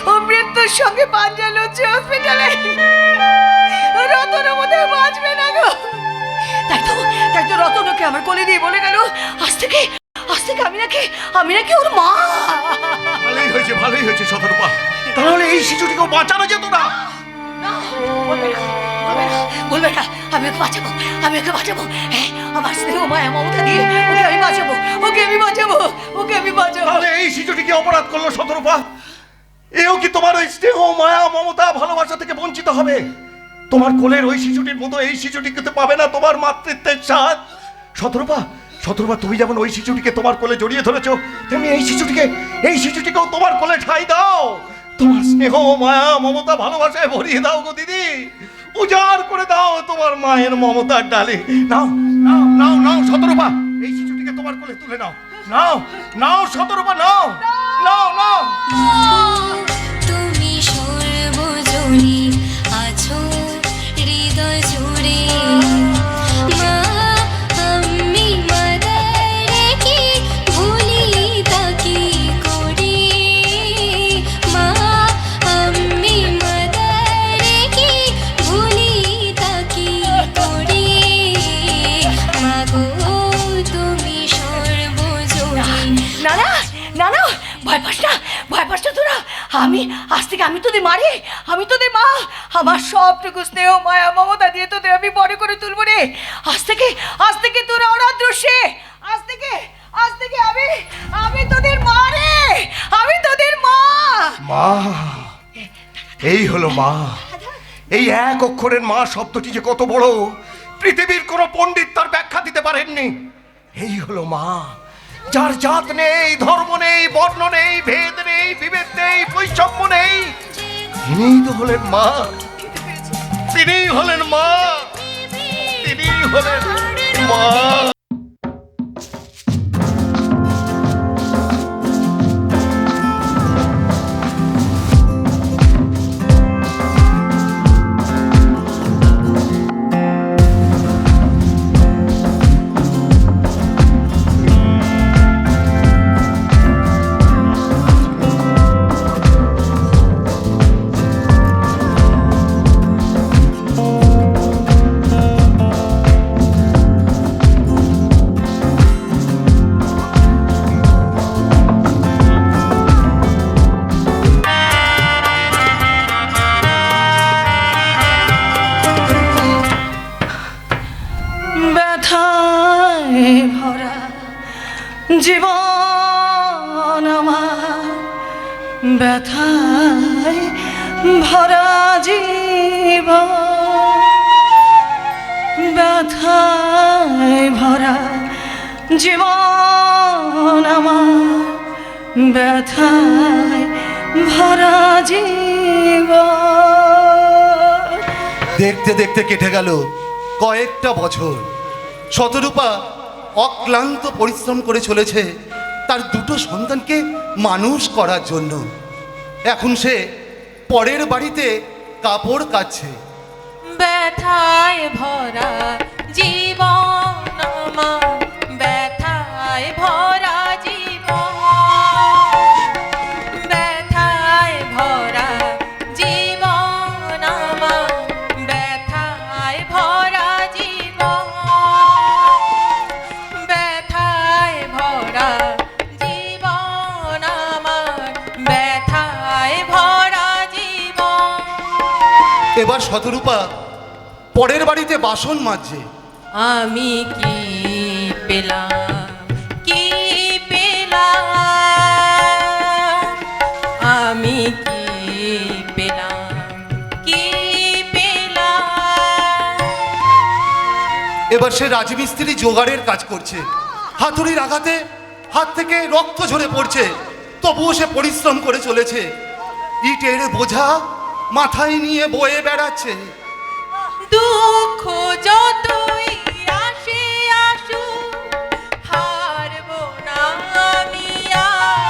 ও মৃত্যুর সঙ্গে পাঞ্জা লড়ছে হসপিটালে। রতন বোধহয় বাঁচবে না গো। তাই তো রতন ওকে আমার কোলে দিয়ে বলে গেল, আজ থেকে আমি নাকি ওর মা। ভালোই হয়েছে শতরূপা, তাহলে এই শিশুটিকেও বাঁচানো যেত না? বলবে না, আমি ওকে বাঁচাবো। হ্যাঁ, আমার স্নেহ মায়া মমতা দিয়ে ওকে আমি বাঁচাবো। তাহলে এই শিশুটিকে অপরাধ করলো শতরূপা? এও কি তোমার ওই স্নেহ মায়া মমতা ভালোবাসা থেকে বঞ্চিত হবে? তোমার কোলের ওই শিশুটির মতো এই শিশুটিকে তো পাবে না তোমার মাতৃত্বের স্বাদ। শতরূপা, তুমি যেমন ওই শিশুটিকে তোমার কোলে জড়িয়ে ধরেছো, তেমনি এই শিশুটিকেও তোমার কোলে ঠাঁই দাও। তোমার স্নেহ মায়া মমতা ভালোবাসায় ভরিয়ে দাও গো দিদি, উজাড় করে দাও তোমার মায়ের মমতার ডালে। নাও শতরূপা, এই শিশুটিকে তোমার কোলে তুলে নাও শতরূপা, নাও। তুমি সর্বজনী আছো হৃদয় জুড়ে, মা আমি মাদারে কি ভুলি তাকি করে, মা আমি মাদারে কি ভুলি তাকি করে, মাগো তুমি সর্বজনী। না ভয় পাস না তোরা। আজ থেকে আমি তোদের মারি, আমি তোদের মা। আমার সবটুকু স্নেহ মায়া মমতা দিয়ে তোদের আমি বড় করে তুলবো রে। আজ থেকে তোরা অনাদৃশ্যে, আজ থেকে আমি তোদের মা রে, আমি তোদের মা। এই হলো মা। এই এক অক্ষরের মা শব্দটি যে কত বড়, পৃথিবীর কোনো পণ্ডিত তার ব্যাখ্যা দিতে পারেননি। এই হলো মা, যার জাত নেই, ধর্ম নেই, বর্ণ নেই, ভেদ নেই, বিভেদ নেই, বৈষম্য নেই। তিনিই তো হলেন মা, তিনিই হলেন মা। জীবন আমার ব্যথায় ভরা, জীবন ব্যথায় ভরা, জীবন আমার ব্যথায় ভরা জীবন। দেখতে দেখতে কেটে গেল কয়েকটা বছর। শতরূপা অক্লান্ত পরিশ্রম করে চলেছে তার দুটো সন্তানকে মানুষ করার জন্য। এখন সে পরের বাড়িতে কাপড় কাচ্ছে। ব্যথায় ভরা জীবন আমার, ব্যথায় ভরা জীবন, ব্যথায় ভরা জীবন আমার, ব্যথায় ভরা জীবন, ব্যথায় ভরা জীবন আমার, ব্যথায় ভরা জীবন। এবার শতরূপা পরের বাড়িতে বাসন মাজছে। আমি কি পেলাম, কি পেলাম, আমি কি পেলাম, কি পেলাম। এবার সে রাজমিস্ত্রি জোগাড়ের কাজ করছে। হাতুড়ির আঘাতে হাত থেকে রক্ত ঝরে পড়ছে, তবুও সে পরিশ্রম করে চলেছে। ইটের বোঝা মাথায় নিয়ে বয়ে বেড়াচ্ছে। দুঃখ যতই আসে আসুক, হারব না আমি আর।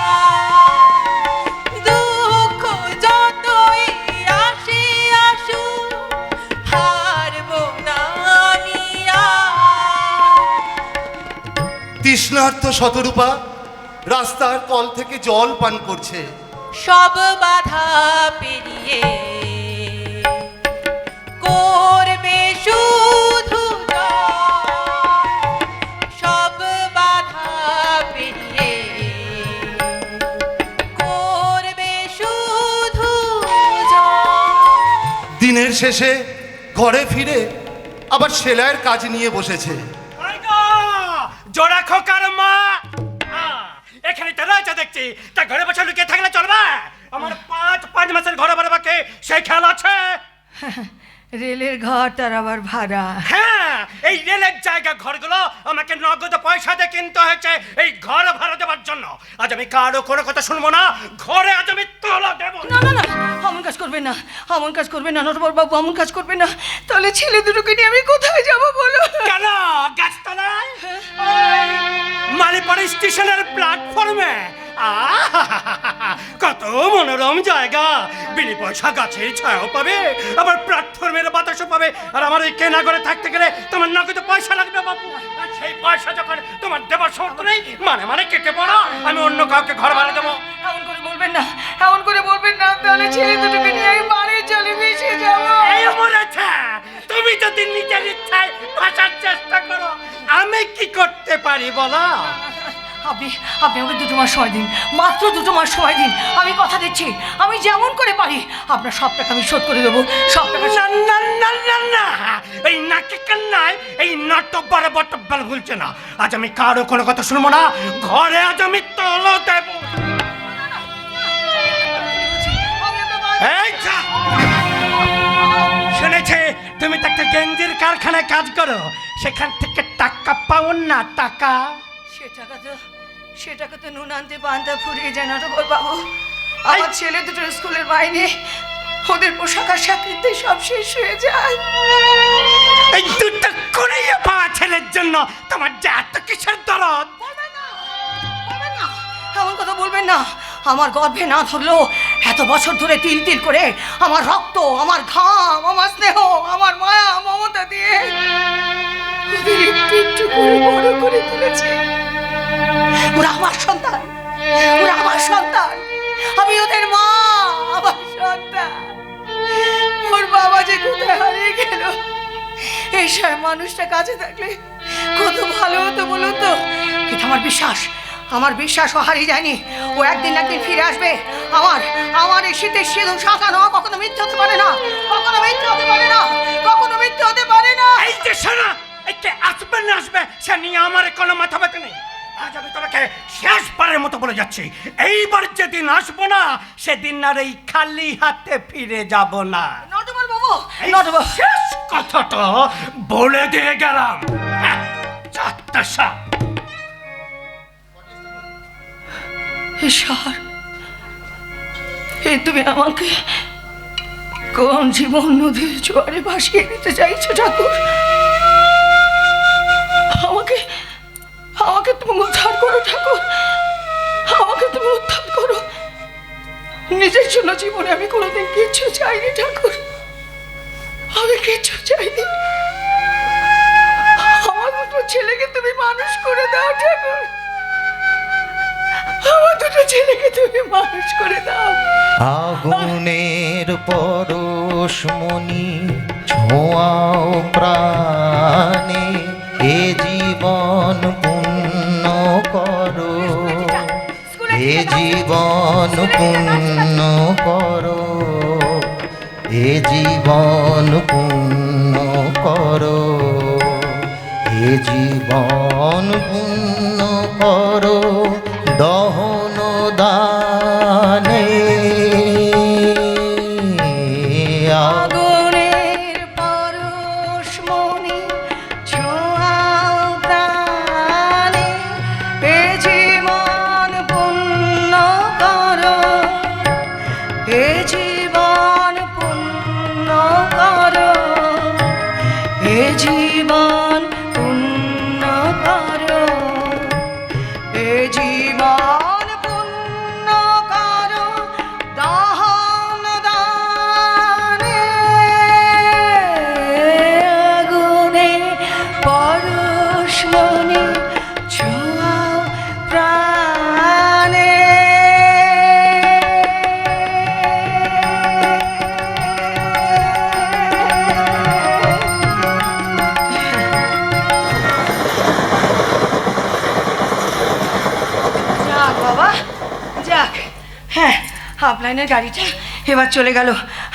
দুঃখ যতই আসে আসুক, হারব না আমি আর। তৃষ্ণার্ত শতরূপা রাস্তার কল থেকে জল পান করছে। সব বাধা পেরিয়ে করবে শুধু জয়, সব বাধা পেরিয়ে করবে শুধু জয়। দিনের শেষে ঘরে ফিরে আবার সেলাইয়ের কাজ নিয়ে বসেছে। জোড়া খোকার মা এখানে তো রয়েছে দেখছি, তা ঘরে বসে লুকিয়ে থাকলে চলবে? আমার পাঁচ মাসের ঘরে ভাড়া বাকি, সেই খেয়াল আছে? রেলের ঘর তার আবার ভাড়া। হ্যাঁ, এই রেলের জায়গা ঘরগুলো আমাকে নগদ পয়সা দিয়ে কিনতে হয়েছে এই ঘর ভাড়া দেওয়ার জন্য। আজ আমি কারো কোনো কথা শুনবো না, ঘরে আজ আমি তালা দেবো। না না না, অমন কাজ করবেন না, অমন কাজ করবেন না নটবর বাবু, অমন কাজ করবেন না। তাহলে ছেলে দুটোকে নিয়ে আমি কোথায় যাবো বলো? কেন গাছতলায় মালিপাড়া স্টেশনের প্ল্যাটফর্মে কত মনোরম জায়গা, বিনি পয়সা গাছের ছায়াও পাবে, আবার প্ল্যাটফর্মের বাতাসও পাবে। আর আমার এই কেনা করে থাকতে গেলে তোমার নগদ পয়সা লাগবে বাবু। আর সেই পয়সা যখন তোমার দেবার সমর্থ নেই, মানে কেটে পড়ো, আমি অন্য কাউকে ঘর ভাড়া দেবো। এমন করে বলবেন না, এমন করে বলবেন না, তাহলে ছেলে দুটোকে নিয়ে আমি বাড়ির জলে ভেসে যাবো। এই মরেছে, তুমি যদি নিজের ইচ্ছায় বাঁচার চেষ্টা করো, আমি কি করতে পারি বলো? আপনি আপনি আমাকে 2 মাস সময় দিন, মাত্র 2 মাস সময় দিন। আমি কথা দিচ্ছি, আমি যেমন করে পারি আপনার সব টাকা আমি শোধ করে দেবো। সব টাকা না না না না, এই নাকি কান্নায় এই নাটক বরাবর বেল ভুলছে না। আজ আমি কারো কোনো কথা শুনবো না, ঘরে আজ আমি তলো দেব। এই যা, শুনেছে তুমি তো একটা গেঞ্জির কারখানায় কাজ করো, সেখান থেকে টাকা পাও না? টাকা সে টাকা তো নুন আনতে পান্তা ফুরিয়ে যায় নটবর বাবু। আমার ছেলে দুটোর স্কুলের মাইনে, ওদের পোশাক আশাক কিনতে সব শেষ হয়ে যায়। এই দুটো কুড়িয়ে পাওয়া ছেলের জন্য তোমার যে এত কিসের দরদ? এমন কথা বলবেন না। আমার গর্ভে না ধরলো এত বছর ধরে তিল তিল করে আমার রক্ত, আমার ঘাম, আমার স্নেহ, আমার মায়া মমতা দিয়ে ওদের একটু একটু করে বড় করে তুলেছে। ওরা আমার সন্তান, ওরা আমার সন্তান, আমি ওদের মা, আমার সন্তান। ওর বাবা যে কোথায় হারিয়ে গেল, এই সব মানুষটা কাছে থাকলে কত ভালো হতো বলুন তো। কিন্তু আমার বিশ্বাস ও হারিয়ে যায়নি। ও একদিন না একদিন ফিরে আসবে। আমার এই শীতের সিঁদুর সাঁতানো কখনো মিথ্যে হতে পারে না, কখনো মিথ্যে হতে পারে না, কখনো মিথ্যে হতে পারে না। এই যে শোনা, এই কে আসবে না আসবে সে নিয়ে আমার কোনো মাথা ব্যথা নেই। আজ আমি তোমাকে শেষবারের মতো বলে যাচ্ছি, এইবার যেদিন আসবো না সেদিন আর এই খালি হাতে ফিরে যাব না। নটবর বাবু, নটবর, শেষ কথাটা বলে দিয়ে গেলাম। চারটা সাপ। ঈশ্বর, তুমি আমাকে কোন জীবন নদীর জোয়ারে ভাসিয়ে দিতে চাইছো ঠাকুর? আমাকে আমাকে তুমি উদ্ধার করো ঠাকুর, আমাকে তুমি উদ্ধার করো। নিজের জন্য জীবনে আমি কোনোদিন কিচ্ছু চাইনি ঠাকুর, আমি কিচ্ছু চাইনি। আমার দুটো ছেলেকে তুমি মানুষ করে দাও ঠাকুর, আমার দুটো ছেলেকে তুমি মানুষ করে দাও। আগুনের পরশমণি ছোঁয়াও প্রাণে, এ জীবন পুণ্য করো, এ জীবন পুণ্য করো, এ জীবন পুণ্য করো, এ জীবন পুণ্য করো দহন দানে। আগুনের পরশমণি ছোঁয়াও প্রাণে, এ জীবন পুণ্য করো, এ জীবন পুণ্য করো, এ জীবন পুণ্য করো, এ জীবন পুণ্য করো দহন দানে। আগুনে পরশমণি ছোঁয়াও প্রাণে। যাক বাবা, যাক, হ্যাঁ, আপলাইনের গাড়িটা এবার চলে গেল।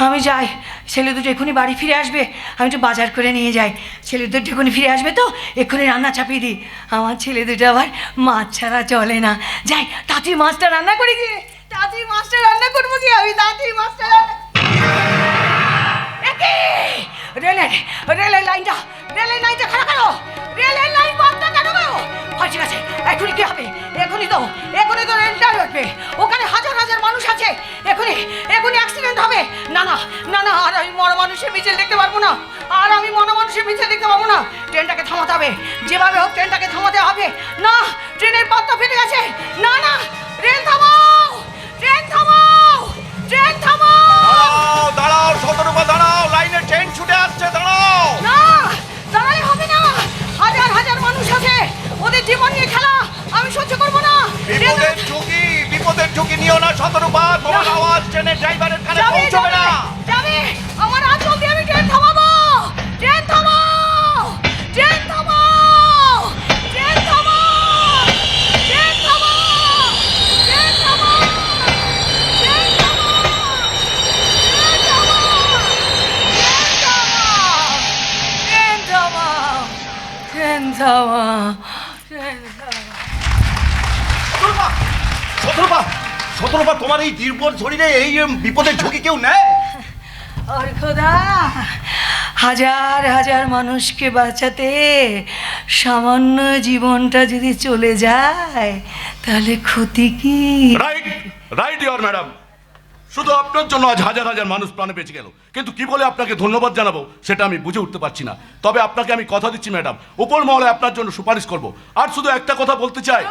আমি যাই, ছেলে দুটো এক্ষুনি বাড়ি ফিরে আসবে, আমি একটু বাজার করে নিয়ে যাই। ছেলে দুটো এক্ষুনি ফিরে আসবে তো এক্ষুনি রান্না চাপিয়ে দিই। আমার ছেলে দুটো আবার মাছ ছাড়া চলে না। যাই, তাঁতি মাছটা রান্না করি গিয়ে, তাঁতি মাছটা রান্না করবো কি আমি, তাঁতি মাছটা রেলের লাইনটা খারাপ করো, রেলের লাইন বন্ধ কেন করো? ঠিক আছে, এখনই কি হবে? এখনই তো রেলটা উঠবে, ওখানে হাজার হাজার মানুষ আছে, এখনই অ্যাক্সিডেন্ট হবে। না না না না, আর আমি মরা মানুষের মিছিল দেখতে পারবো না, আর আমি মরা মানুষের মিছিল দেখতে পারবো না। ট্রেনটাকে থামাতে হবে, যেভাবে হোক ট্রেনটাকে থামাতে হবে। না, ট্রেনের পাতা ফেটে গেছে। না না, রেল থামাও, ট্রেন থামাও, ট্রেন থামাও। দাঁড়াও দাঁড়াও শতরূপা, দাঁড়াও, লাইনে ট্রেন ছুটে আসছে, দাঁড়াও। না, দাঁড়ালে হবে না, হাজার হাজার মানুষ আছে, ওদের জীবন নিয়ে খেলা আমি সহ্য করবো না। বিপদের ঝুঁকি নিও না শতরূপা, তোমার আওয়াজ ট্রেনের ড্রাইভারের কানে পৌঁছবে না। যাবে, আমার আজ অবধি আমি ট্রেন থামাবো, ট্রেন থামাও, ট্রেন থামাও, ট্রেন থামাও, ট্রেন থামাও, ট্রেন থামাও, ট্রেন থামাও, ট্রেন থামাও, ট্রেন থামাও, ট্রেন থামাও। শতরূপা, তোমার এই দুর্বল শরীরে এই বিপদের ঝুঁকি কেউ নেয়? আর খোদা, হাজার হাজার মানুষকে বাঁচাতে সামান্য জীবনটা যদি চলে যায় তাহলে ক্ষতি কি? রাইট ইওর ম্যাডাম, শুধু আপনার জন্য আজ হাজার হাজার মানুষ প্রাণে বেঁচে গেল, কিন্তু কি বলে আপনাকে ধন্যবাদ জানাবো সেটা আমি বুঝে উঠতে পারছি না। তবে আপনাকে আমি কথা দিচ্ছি ম্যাডাম, উপর মহলে আপনার জন্য সুপারিশ করব। আর শুধু একটা কথা বলতে চাই,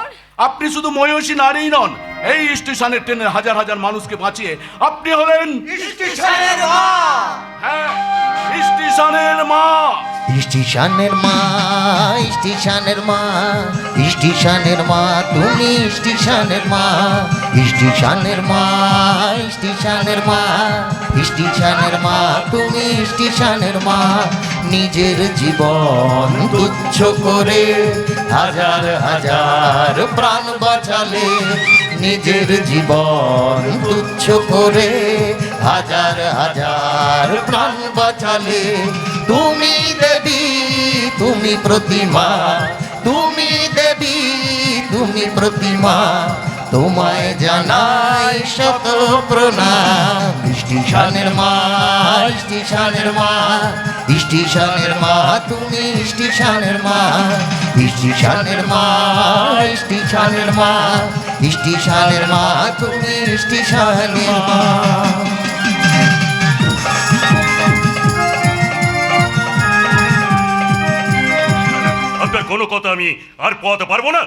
আপনি শুধু মহিষী নারীই নন, এই স্টেশনের ট্রেনের হাজার হাজার মানুষকে বাঁচিয়ে আপনি হলেন স্টেশনের মা। হ্যাঁ, স্টেশনের মা। স্টেশনের মা, স্টেশনের মা, স্টেশনের মা, তুমি স্টেশনের মা, স্টেশনের মা, স্টেশনের মা, স্টেশনের মা, তুমি স্টেশনের মা। নিজের জীবন তুচ্ছ করে হাজার হাজার প্রাণ বাঁচালে, নিজের জীবন তুচ্ছ করে হাজার হাজার প্রাণ বাঁচালে। তুমি দেবী, তুমি প্রতিমা, তুমি দেবী, তুমি প্রতিমা, তোমায় জানাই শত প্রণাম। স্টেশনের মা, স্টেশনের মা, স্টেশনের মা তুমি স্টেশনের মা, স্টেশনের মা, স্টেশনের মা, স্টেশনের মা তুমি স্টেশনের মা। আপনার কোনো কথা আমি আর পোয়াতে পারবো না।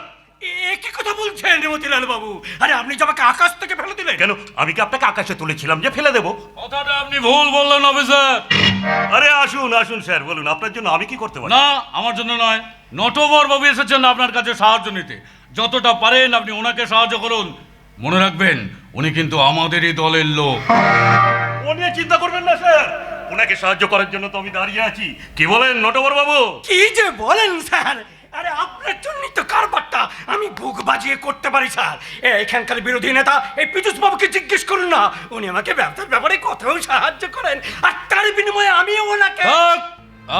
কি কথা বলছেন মতিলাল বাবু? আরে আপনি যে আমাকে আকাশ থেকে ফেলে দিলেন কেন? আমি কি আপনাকে আকাশে তুলেছিলাম যে ফেলে দেবো? কথাটা আপনি ভুল বললেন অফিসার। আরে আসুন আসুন স্যার, বলুন আপনার জন্য আমি কি করতে পারি? না, আমার জন্য নয়, নটবর বাবু এসেছেন আপনার কাছে সাহায্য নিতে। যতটা পারেন আপনি ওনাকে সাহায্য করুন। মনে রাখবেন, উনি কিন্তু আমাদেরই দলের লোক। ও নিয়ে চিন্তা করবেন না স্যার, ওনাকে সাহায্য করার জন্য তো আমি দাঁড়িয়ে আছি। কি বলেন নটবর বাবু? কি যে বলেন স্যার, আরে আপনার জন্যই তো কারবারটা আমি বুক বাজিয়ে করতে পারি স্যার। এখানকার বিরোধী নেতা এই পীযূষ বাবুকে জিজ্ঞেস করুন না, উনি আমাকে ব্যবসার ব্যাপারে কোথাও সাহায্য করেন, আর তার বিনিময়ে আমি ওনাকে। থাক,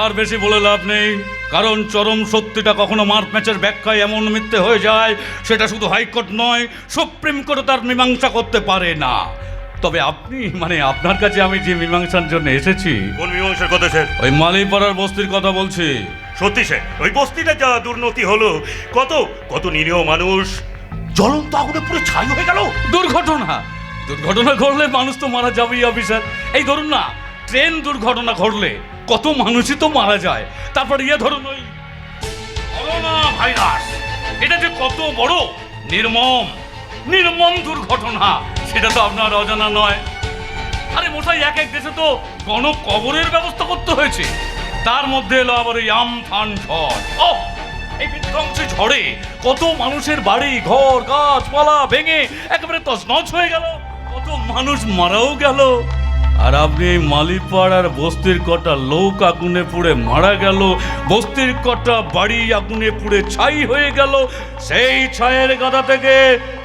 আর বেশি বলে লাভ নেই, কারণ চরম সত্যিটা কখনো মার্ক ম্যাচের ব্যাখ্যায় এমন মিথ্যে হয়ে যায়, সেটা শুধু হাইকোর্ট নয়, সুপ্রিম কোর্টও তার মীমাংসা করতে পারে না। তবে আপনি আপনার কাছে আমি যে মীমাংসার জন্য এসেছি। কোন মীমাংসার কথা স্যার? ওই মালিপাড়ার বস্তির কথা বলছি। সত্যি স্যার, ওই বস্তিটা যা দুর্নীতি হলো, কত কত নিরীহ মানুষ জ্বলন্ত আগুনে পুরো ছাই হয়ে গেল। দুর্ঘটনা ঘটলে মানুষ তো মারা যাবেই অফিসার। এই ধরুন না, ট্রেন দুর্ঘটনা ঘটলে কত মানুষই তো মারা যায়। তারপর ধরুন ওই করোনা ভাইরাস, এটা যে কত বড় নির্মম দুর্ঘটনা, সেটা তো আপনার অজানা নয়। আরে মশাই, এক এক দেশে তো গণকবরের ব্যবস্থা করতে হয়েছে, তার মধ্যে এলো আবার এই আমফান ঝড়। এই বিধ্বংসী ঝড়ে কত মানুষের বাড়ি ঘর গাছপালা ভেঙে একেবারে তছনছ হয়ে গেল, কত মানুষ মারাও গেল। আর আপনি এই মালিপাড়ার বস্তির কটা লোক আগুনে পুড়ে মারা গেল, বস্তির কটা বাড়ি আগুনে পুড়ে ছাই হয়ে গেল। সেই ছায়ের গাদা থেকে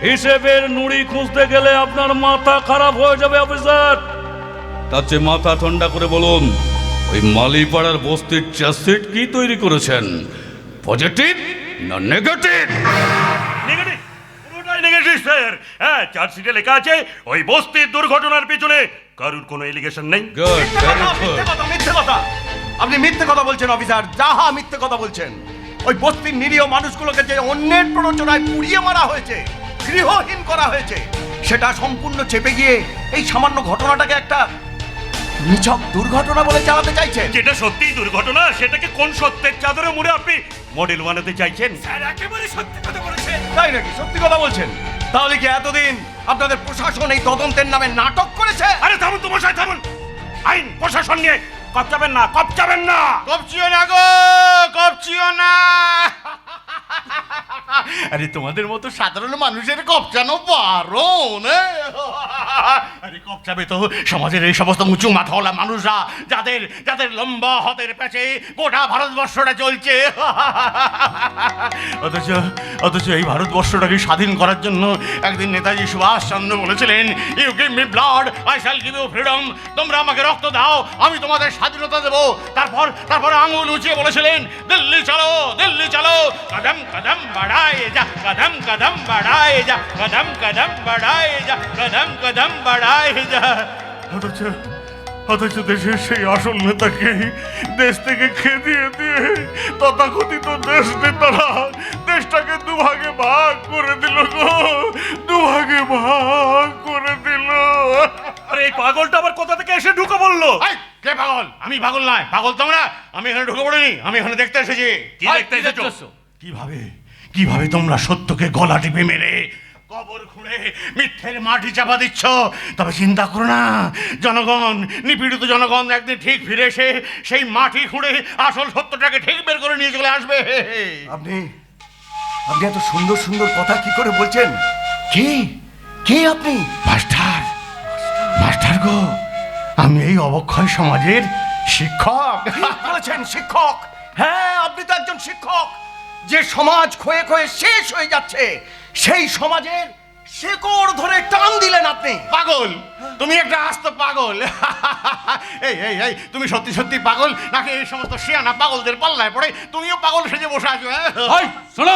হিসেবের নুড়ি খুঁজতে গেলে আপনার মাথা খারাপ হয়ে যাবে অফিসার। তার চেয়ে মাথা ঠান্ডা করে বলুন, ওই মালিপাড়ার বস্তির চার্জশিট কি তৈরি করেছেন, পজিটিভ না নেগেটিভ? নেগেটিভ, পুরোটাই নেগেটিভ স্যার। হ্যাঁ, চার্জশিটে লেখা আছে ওই বস্তির দুর্ঘটনার পিছনে কারুর কোনো এলিগেশন নেই। মিথ্যে কথা, আপনি মিথ্যে কথা বলছেন অফিসার, যাহা মিথ্যে কথা বলছেন। ওই বস্তির নিরীহ মানুষগুলোকে যে অন্যের প্ররোচনায় পুড়িয়ে মারা হয়েছে, গৃহহীন করা হয়েছে, সেটা সম্পূর্ণ চেপে গিয়ে এই সামান্য ঘটনাটাকে একটা নিছক দুর্ঘটনা বলে চালাতে চাইছেন। যেটা সত্যিই দুর্ঘটনা, সেটাকে কোন সত্যের চাদরে মুড়ে আপনি মডেল বানাতে চাইছেন? স্যার একেবারে সত্যি কথা বলেছেন। তাই নাকি? সত্যি কথা বলছেন? তাহলে কি এতদিন আপনাদের প্রশাসন এই তদন্তের নামে নাটক করেছে? আরে থামুন তো মশাই, থামুন। আইন প্রশাসন নিয়ে কপচাবেন না। কপচিও না গো, কপচিও না। আরে তোমাদের মতো সাধারণ মানুষের কপচানো বারণ। আরে কপচাবে তো সমাজের এই সমস্ত উঁচু মাথাওয়ালা মানুষরা, যাদের যাদের লম্বা হাতের পেছে গোটা ভারতবর্ষটা চলছে। অথচ এই ভারতবর্ষটাকে স্বাধীন করার জন্য একদিন নেতাজি সুভাষচন্দ্র বলেছিলেন, you give me blood, I shall give you freedom. তোমরা আমাকে রক্ত দাও, আমি তোমাদের স্বাধীনতা দেবো। তারপর আঙুল উঁচিয়ে বলেছিলেন, দিল্লি চলো, দিল্লি চলো, কদম কদম বাড়ায় যা, কদম কদম বাড়ায় যা, কদম কদম বাড়ায় যা, কদম কদম বাড়ায় যা। অথচ দেশের সেই আসল নেতাকে দেশ থেকে খেদিয়ে দিয়ে তথাকথিত দেশ নেতারা দেশটাকে দুভাগে ভাগ করে দিল গো, দুভাগে ভাগ করে দিল। আরে এই পাগলটা আবার কোথা থেকে এসে ঢুকে বললো? কে পাগল? আমি পাগল নয়। পাগল তোমরা। আমি এখানে ঢুকে পড়িনি, আমি এখানে দেখতে এসেছি। কি দেখতে এসেছো? কিভাবে তোমরা সত্যকে গলা টিপে মেরে কবর খুঁড়ে মিথ্যের মাটি চাপা দিচ্ছ। তবে চিন্তা করো না, জনগণ, নিপীড়িত জনগণ একদিন ঠিক ফিরে এসে সেই মাটি খুঁড়ে আসল সত্যটাকে ঠিক বের করে নিয়ে চলে আসবে। আপনি এত সুন্দর সুন্দর কথা কি করে বলছেন? কে আপনি? মাস্টার গো, আমি এই অবক্ষয় সমাজের শিক্ষক। বলেছেন শিক্ষক? হ্যাঁ, আপনি তো একজন শিক্ষক। যে সমাজ ক্ষয়ে ক্ষয়ে শেষ হয়ে যাচ্ছে, সেই সমাজের শেকড় ধরে টান দিলেন আপনি। পাগল, তুমি একটা আস্ত পাগল। এই তুমি সত্যি সত্যি পাগল, নাকি এই সমস্ত শিয়ানা পাগলদের পাল্লায় পড়ে তুমিও পাগল সেজে বসে আছো? শোনো,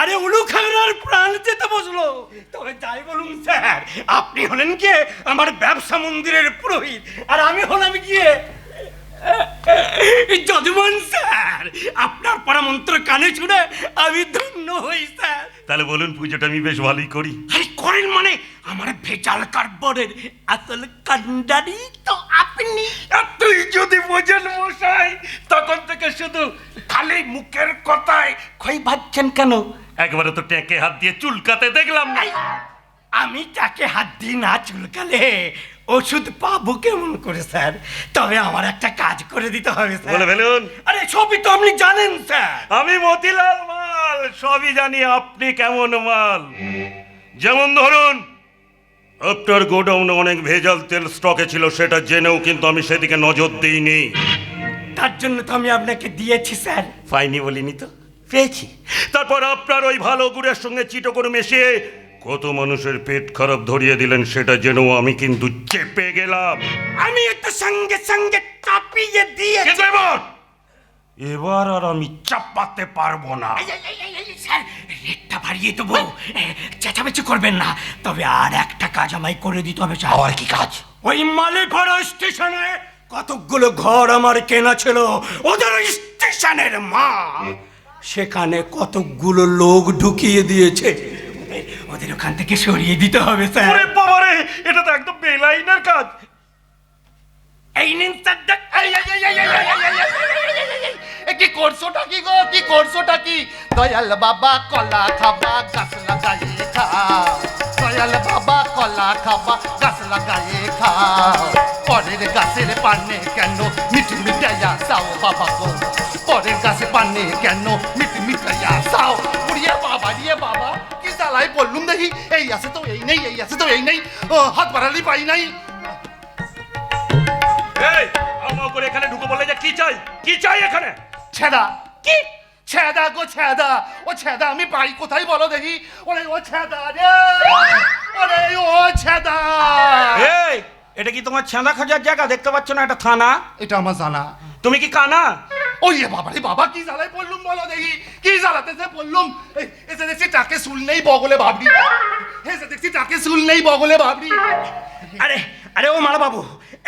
আরে উলু খাগড়ার প্রাণ যেতে বসলো। তবে যাই বলুন স্যার, আপনি হলেন কি আমার ব্যবসা মন্দিরের পুরোহিত, আর আমি হলাম গিয়ে যজমান স্যার। আপনার পরামন্ত্র কানে শুনে আমি ধন্য হই স্যার। তাহলে বলুন পুজোটা আমি বেশ ভালোই করি। আরে করেন মানে, আমার ভেজাল কার্ডবোর্ডের আসল কান্ডারি তো আপনি। তুই যদি বোঝেন মশাই, তখন থেকে শুধু খালি মুখের কথায় খই ভাবছেন কেন? একবারে তো ট্যাঁকে হাত দিয়ে চুলকাতে দেখলাম না। আই, আমি তাকে হাত দিয়ে না চুলকালে ওষুধ পাবো কেমন করে স্যার? তবে আমার একটা কাজ করে দিতে হবে স্যার। বলে ফেলুন। আরে সবই তো আপনি জানেন স্যার। আমি মতিলাল মাল, সবই জানি আপনি কেমন মাল। যেমন ধরুন, আপনার গোডাউনে অনেক ভেজাল তেল স্টকে ছিল, সেটা জেনেও কিন্তু আমি সেদিকে নজর দিইনি। তার জন্য তো আমি আপনাকে দিয়েছি স্যার। পাইনি বলিনি তো, পেয়েছি। তারপর আপনার ওই ভালো গুড়ের সঙ্গে চিটো করে মিশিয়ে কত মানুষের পেট খারাপ ধরিয়ে দিলেন, সেটা জেনেও আমি কিন্তু চেপে গেলাম। আমি তো সঙ্গে সঙ্গে চাপিয়ে দিয়েছি। কিন্তু এবার আর আমি চাপাতে পারবো না। স্যার, রেটটা বাড়িয়ে দেবো, চেঁচামেচি করবেন না। তবে আর একটা কাজ আমায় করে দিতে হবে স্যার। আর কি কাজ? ওই মালিপাড়া স্টেশনে কতকগুলো ঘর আমার কেনা ছিল, ওদের ওই স্টেশনের মা সেখানে কতকগুলো লোক ঢুকিয়ে দিয়েছে। ওদের ওখান থেকে সরিয়ে দিতে হবে স্যার। ওরে বাবারে, এটা তো একদম বেলাইনের কাজ। এই নিন স্যার। কি করছোটা কি গো, কি করছোটা কি? দয়াল বাবা কলা খাবা গাছ লাগাইয়ে খাও, দয়াল বাবা কলা খাবা গাছ লাগাইয়ে খাও। পরের গাছের পানে কেন মিঠি মিঠাইয়া চাও বাবা গো, পরের গাছে পানে কেন মিঠি মিঠাইয়া চাও। উড়িয়ে বাবা রিয়ে বাবা, কি জ্বালাই বললুম দেখি। এই আছে তো এই নেই, এই আছে তো এই নেই, হাত বাড়ালি পাই নাই। এই আমা করে এখানে ঢুকে বলে যে কি চাই, কি চাই এখানে? ছেদা কি? ছেদা গো ছেদা, ও ছেদা আমি পাই কোথায় বলো দেখি। ওরে ও ছেদা রে, ওরে ও ছেদা। এই, এটা কি তোমার ছাঁদা খোঁজার জায়গা? দেখতে পাচ্ছ না এটা থানা? এটা আমার জানা। তুমি কি কানা? ওই বাবা রে বাবা, কি জ্বালায় পড়লুম বলো দেখি, কি জ্বালাতে যে পড়লুম। এসে দেখছি টাকে চুল নেই বগলে ভাবরি, এসে দেখছি টাকে চুল নেই বগলে ভাবরি। আরে আরে ও মালা বাবু,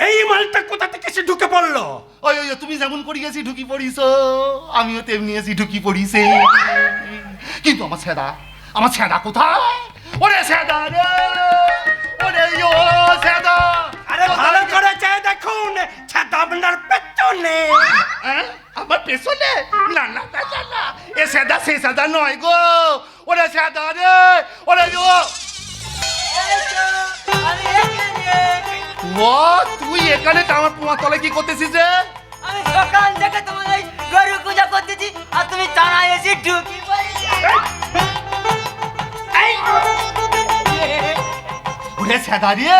এই মালটা কোথা থেকে এসে ঢুকে পড়লো? ওই ওই তুমি যেমন করিয়েছি ঢুকি পড়িস, আমিও তেমনি এসি ঢুকি পড়িছে। কিন্তু আমার ছেদা, আমার ছেদা কোথায়? ওরে ছেদা রে, ওরে ও ছেদা। আরে ভালো করে চেয়ে দেখুন, ছাতা আপনার পেছনে। আমার পেছনে? না না না না না, এ ছেদা সে ছেদা নয় গো। ওরে ছেদা রে, ওরে ও। ও তুই এখানে আমার পোয়া তলে কি করতেছিস রে? আমি সকাল থেকে তোমার এই গরু পূজা করতেছি, আর তুমি টানায় এসে ঢুকি পড়েছি। ওরে ছেদা রে।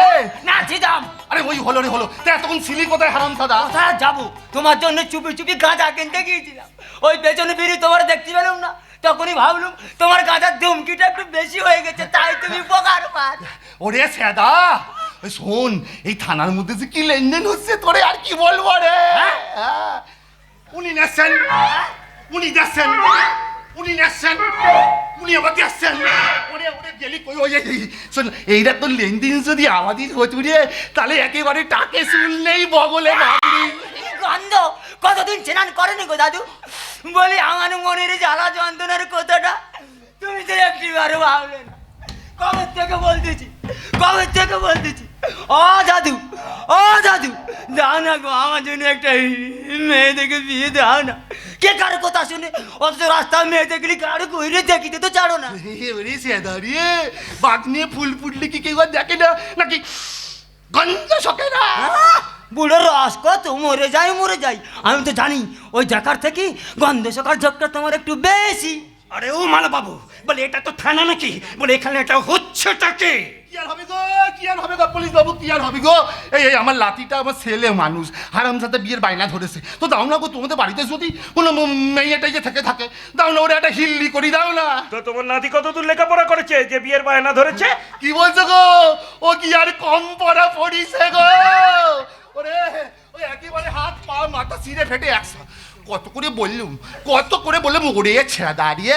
না দিদাম, আরে ওই হলো রে হলো, তা এতক্ষণ ছিলি কোথায় হারাম সাদা? কোথায় যাবো? তোমার জন্য চুপি চুপি গাঁজা কিনতে গিয়েছিলাম। ওই পেছনে ফিরি তোমার দেখতে পেলাম না, তখনই ভাবলুম তোমার গাঁজার ধুমকিটা একটু বেশি হয়ে গেছে, তাই তুমি বোকার পাত। ওরে ছেদা, ওই শোন, এই থানার মধ্যে যে কি লেনদেন হচ্ছে তোরে আর কি বলবো রে। উনি নেছেন, উনি যাচ্ছেন, উনি নেছেন, উনি আবার যাচ্ছেন। ওরে ওরে গেলি কই? ওই শোন, এইটা তো লেনদেন যদি আমাদের হতো রে, তাহলে একেবারে টাকে চুল নেই বগলে ভাবলি। গন্ধ, কতদিন স্নান করেনি গো দাদু? বলি আমার মনের জ্বালা যন্ত্রণার কথাটা তুমি তো একটিবারও ভাবলে না। কবে থেকে বলতেছি, কবে থেকে বলতেছি, ও দাদু, ও দাদু, দাও না গো আমার জন্য একটা মেয়ে দেখে বিয়ে দাও না। কে কার কথা শুনে? অথচ রাস্তায় মেয়ে দেখলি কারো কইরে দেখিতে তো ছাড়ো না। ওরে ছেদা রে, বাঘ নিয়ে ফুল ফুটলে কি কেউ আর দেখে না নাকি? গন্ধ শোকে না। বুড়ো রস কত মরে যাই মরে যাই, আমি তো জানি ওই দেখার থেকে গন্ধ সকার ঝোঁকটা তোমার একটু বেশি। আরে ও মালা বাবু, বলে এটা তো থানা নাকি? বলে এখানে এটা হচ্ছেটাকে কি আর হবে গো, কি আর হবে গো পুলিশ বাবু, কি আর হবে গো? এই এই আমার লাতিটা আমার ছেলে মানুষ, হারামজাদা বিয়ের বায়না ধরেছে, তো দাও না গো তোমাদের বাড়িতে যদি কোনো মেয়েটাই যে থেকে থাকে, দাও না ওরা একটা হিল্লি করি দাও না। তো তোমার নাতি কত দূর লেখাপড়া করেছে যে বিয়ের বায়না ধরেছে? কি বলছো গো? ও কি আর কম পড়া পড়িছে গো? ওরে ওই একেবারে হাত পা মাথা ছিঁড়ে ফেটে একশো। কত করে বললুম, কত করে বললাম ওরে ছেড়া দাঁড়িয়ে,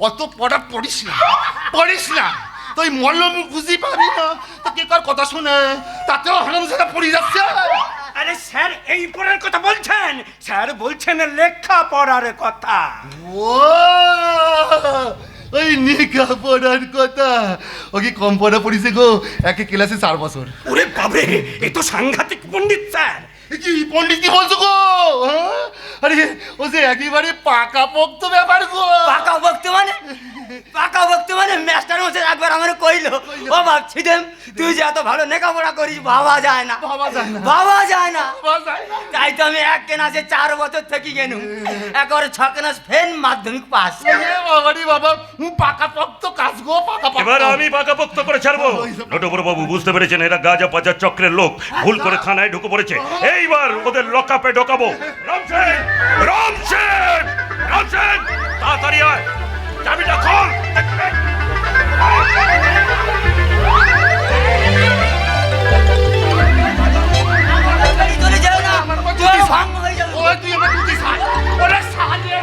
অত পড়া পড়িস না তুই মল্লম বুঝি পাবি না তো কে কার কথা শুনে তাতেও হারাম সেটা পড়ি যাচ্ছে। আরে স্যার এই পড়ার কথা বলছেন? স্যার বলছেন লেখা পড়ার কথা। ও ওই নিকা পড়ার কথা, ও কি কম পড়া পড়িছে গো, একে ক্লাসে 4 বছর। ওরে বাবরে, এ তো সাংঘাতিক পণ্ডিত স্যার। কি পণ্ডিত কি বলছো গো? হ্যাঁ? আরে ও যে একেবারে পাকাপোক্ত ব্যাপার গো। পাকা বক্ত মানে মাস্টার মশাই একবার আমার কইলো, ও ভাবছি দেম তুই যে এত ভালো লেখাপড়া করিস ভাবা যায় না। তাই তো আমি 1 ক্লাসে 4 বছর থেকে গেনু, একবারে 6 ক্লাস ফেল মাধ্যমিক পাস। বাবা পাকাপোক্ত কাজ গো, পাকাপোক্ত। এবার আমি পাকাপোক্ত করে ছাড়বো। নটবর বাবু বুঝতে পেরেছেন এরা গাঁজা পাচার চক্রের লোক, ভুল করে থানায় ঢুকে পড়েছে। এইবার ওদের লকআপে ঢোকাবো। রামসেন তাড়াতাড়ি আয়, চাবিটা খোল। চলে যাও না, তুই ভাঙ হয়ে যাবে। ওই তুই আমার দুটি সাই, ওরে সালে।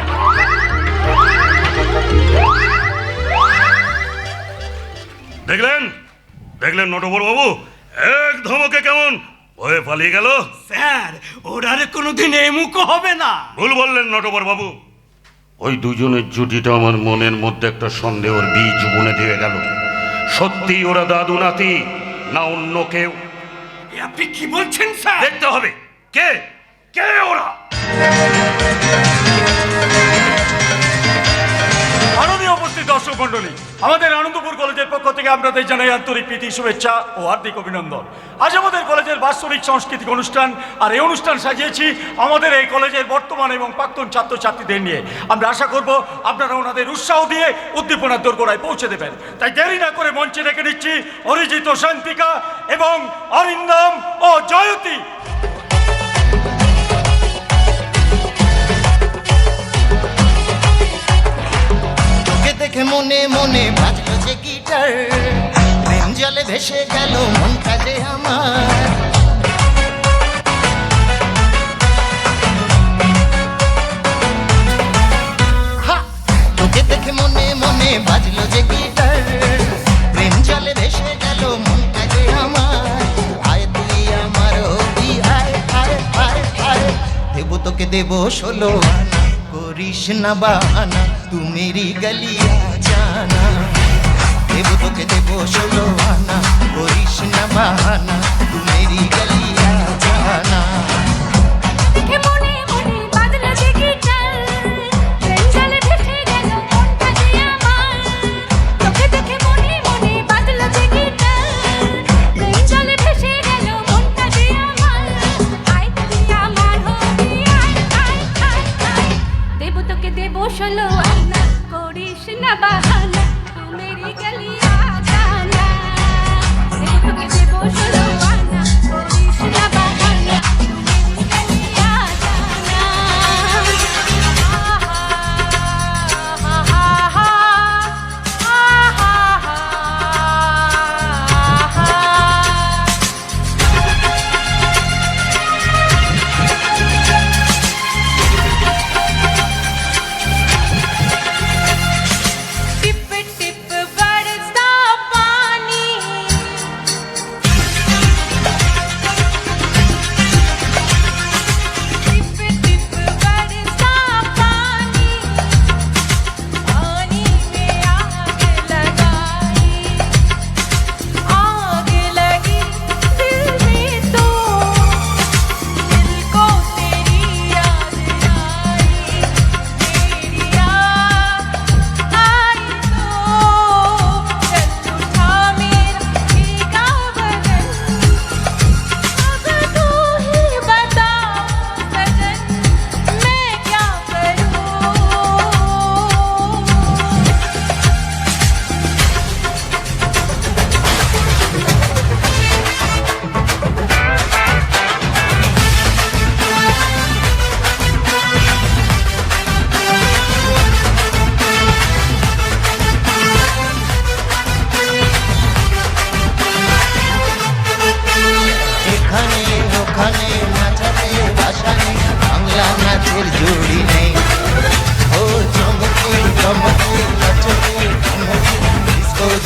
দেখলেন নটবর বাবু এক ধমকে কেমন ভয়ে পালিয়ে গেল। স্যার ওর আর কোনোদিন এমুকো হবে না। ভুল বললেন নটবর বাবু। ওই দুজনের জুটিটা আমার মনের মধ্যে একটা সন্দেহের বীজ বুনে দিয়ে গেল। সত্যি ওরা দাদু নাতি না অন্য কেউ? এ আপনি কি বলছেন স্যার? দেখতে হবে কে কে ওরা। মাননীয় উপস্থিত দর্শক মণ্ডলী, আমাদের আনন্দপুর কলেজের পক্ষ থেকে আপনাদের জানাই আন্তরিক প্রীতি, শুভেচ্ছা ও হার্দিক অভিনন্দন। আজ আমাদের কলেজের বাৎসরিক সাংস্কৃতিক অনুষ্ঠান, আর এই অনুষ্ঠান সাজিয়েছি আমাদের এই কলেজের বর্তমান এবং প্রাক্তন ছাত্রছাত্রীদের নিয়ে। আমরা আশা করব আপনারা ওনাদের উৎসাহ দিয়ে উদ্দীপনার দোরগোড়ায় পৌঁছে দেবেন। তাই দেরি না করে মঞ্চে রেখে নিচ্ছি অরিজিৎ শান্তিকা এবং অরিন্দম ও জয়তী। দেখে মনে মনে বাজলো যে গিটার, প্রেম জলে ভেসে গেল মনটা যে আমার। তোকে দেখে মনে মনে বাজলো যে গিটার, প্রেম জলে ভেসে গেল মনটা যে আমার। আয় তুই আমার হবি, আয় আয় আয় আয়, দেবো তোকে দেবো 16 আনা, করিস না বাহানা, তু মেরি গলিয়া জানা। দেবো তোকে দেবো 16 আনা, করিস না বাহানা, তু মেরি গলিয়া জানা। ষোলো আনা, করিস না বাহানা, তু মেরি গলিয়া জানা। তোকে দেবো 16 আনা, করিস না বাহানা, তু মেরি গলিয়া জানা।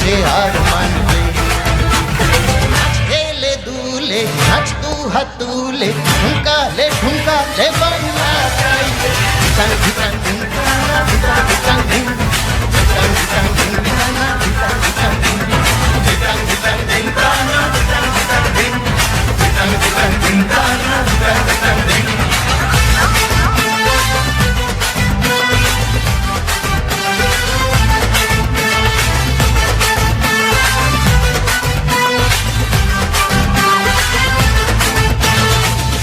রে হার মানবে খেলে দুলে নাচ দু হাত তুলে ঠুমকালে বাংলা গাইবে ধিতাং ধিতাং ধিং তানা ধিতাং ধিতাং ধিং ধিতাং ধিতাং ধিং তানা ধিতাং ধিতাং ধিং ধিতাং ধিতাং ধিং তানা ধিতাং ধিতাং ধিং ধিতাং ধিতাং ধিং তানা ধিতাং ধিতাং ধিং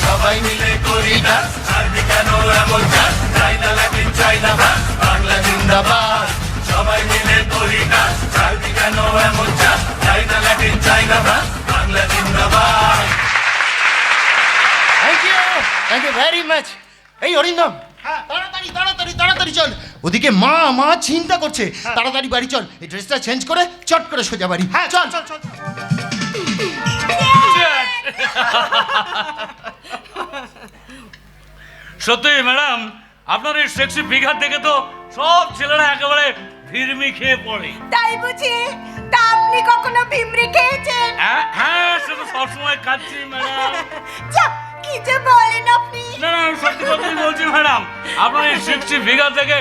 সবাই মিলে করি ডান্স ছাড়বি কেন এমন চাস চাইনা লাটিন চাইনা ভাস বাংলা জিন্দাবাদ সবাই মিলে করি ডান্স ছাড়বি কেন এমন চাস চাইনা লাটিন চাইনা ভাস বাংলা জিন্দাবাদ থ্যাংক ইউ ভেরি মাচ। এই অরিন্দম, তাড়াতাড়ি তাড়াতাড়ি তাড়াতাড়ি চল, ওদিকে মা চিন্তা করছে। তাড়াতাড়ি বাড়ি চল, এই ড্রেসটা চেঞ্জ করে চট করে সোজা বাড়ি। হ্যাঁ চল চল চল। সত্যি ম্যাডাম, আপনার এই সেক্সি ফিগার দেখে তো সব ছেলেরা একেবারে ফিরমি খেয়ে পড়ে। তাই বুঝি? তা আপনি কখনো ভিমরি খেয়েছেন? হ্যাঁ, সে তো সবসময় খাচ্ছি ম্যাডাম। যা, কি যে বলেন আপনি! না না, আমি সত্যি কথাই বলছি ম্যাডাম। আপনার এই সেক্সি ফিগার দেখে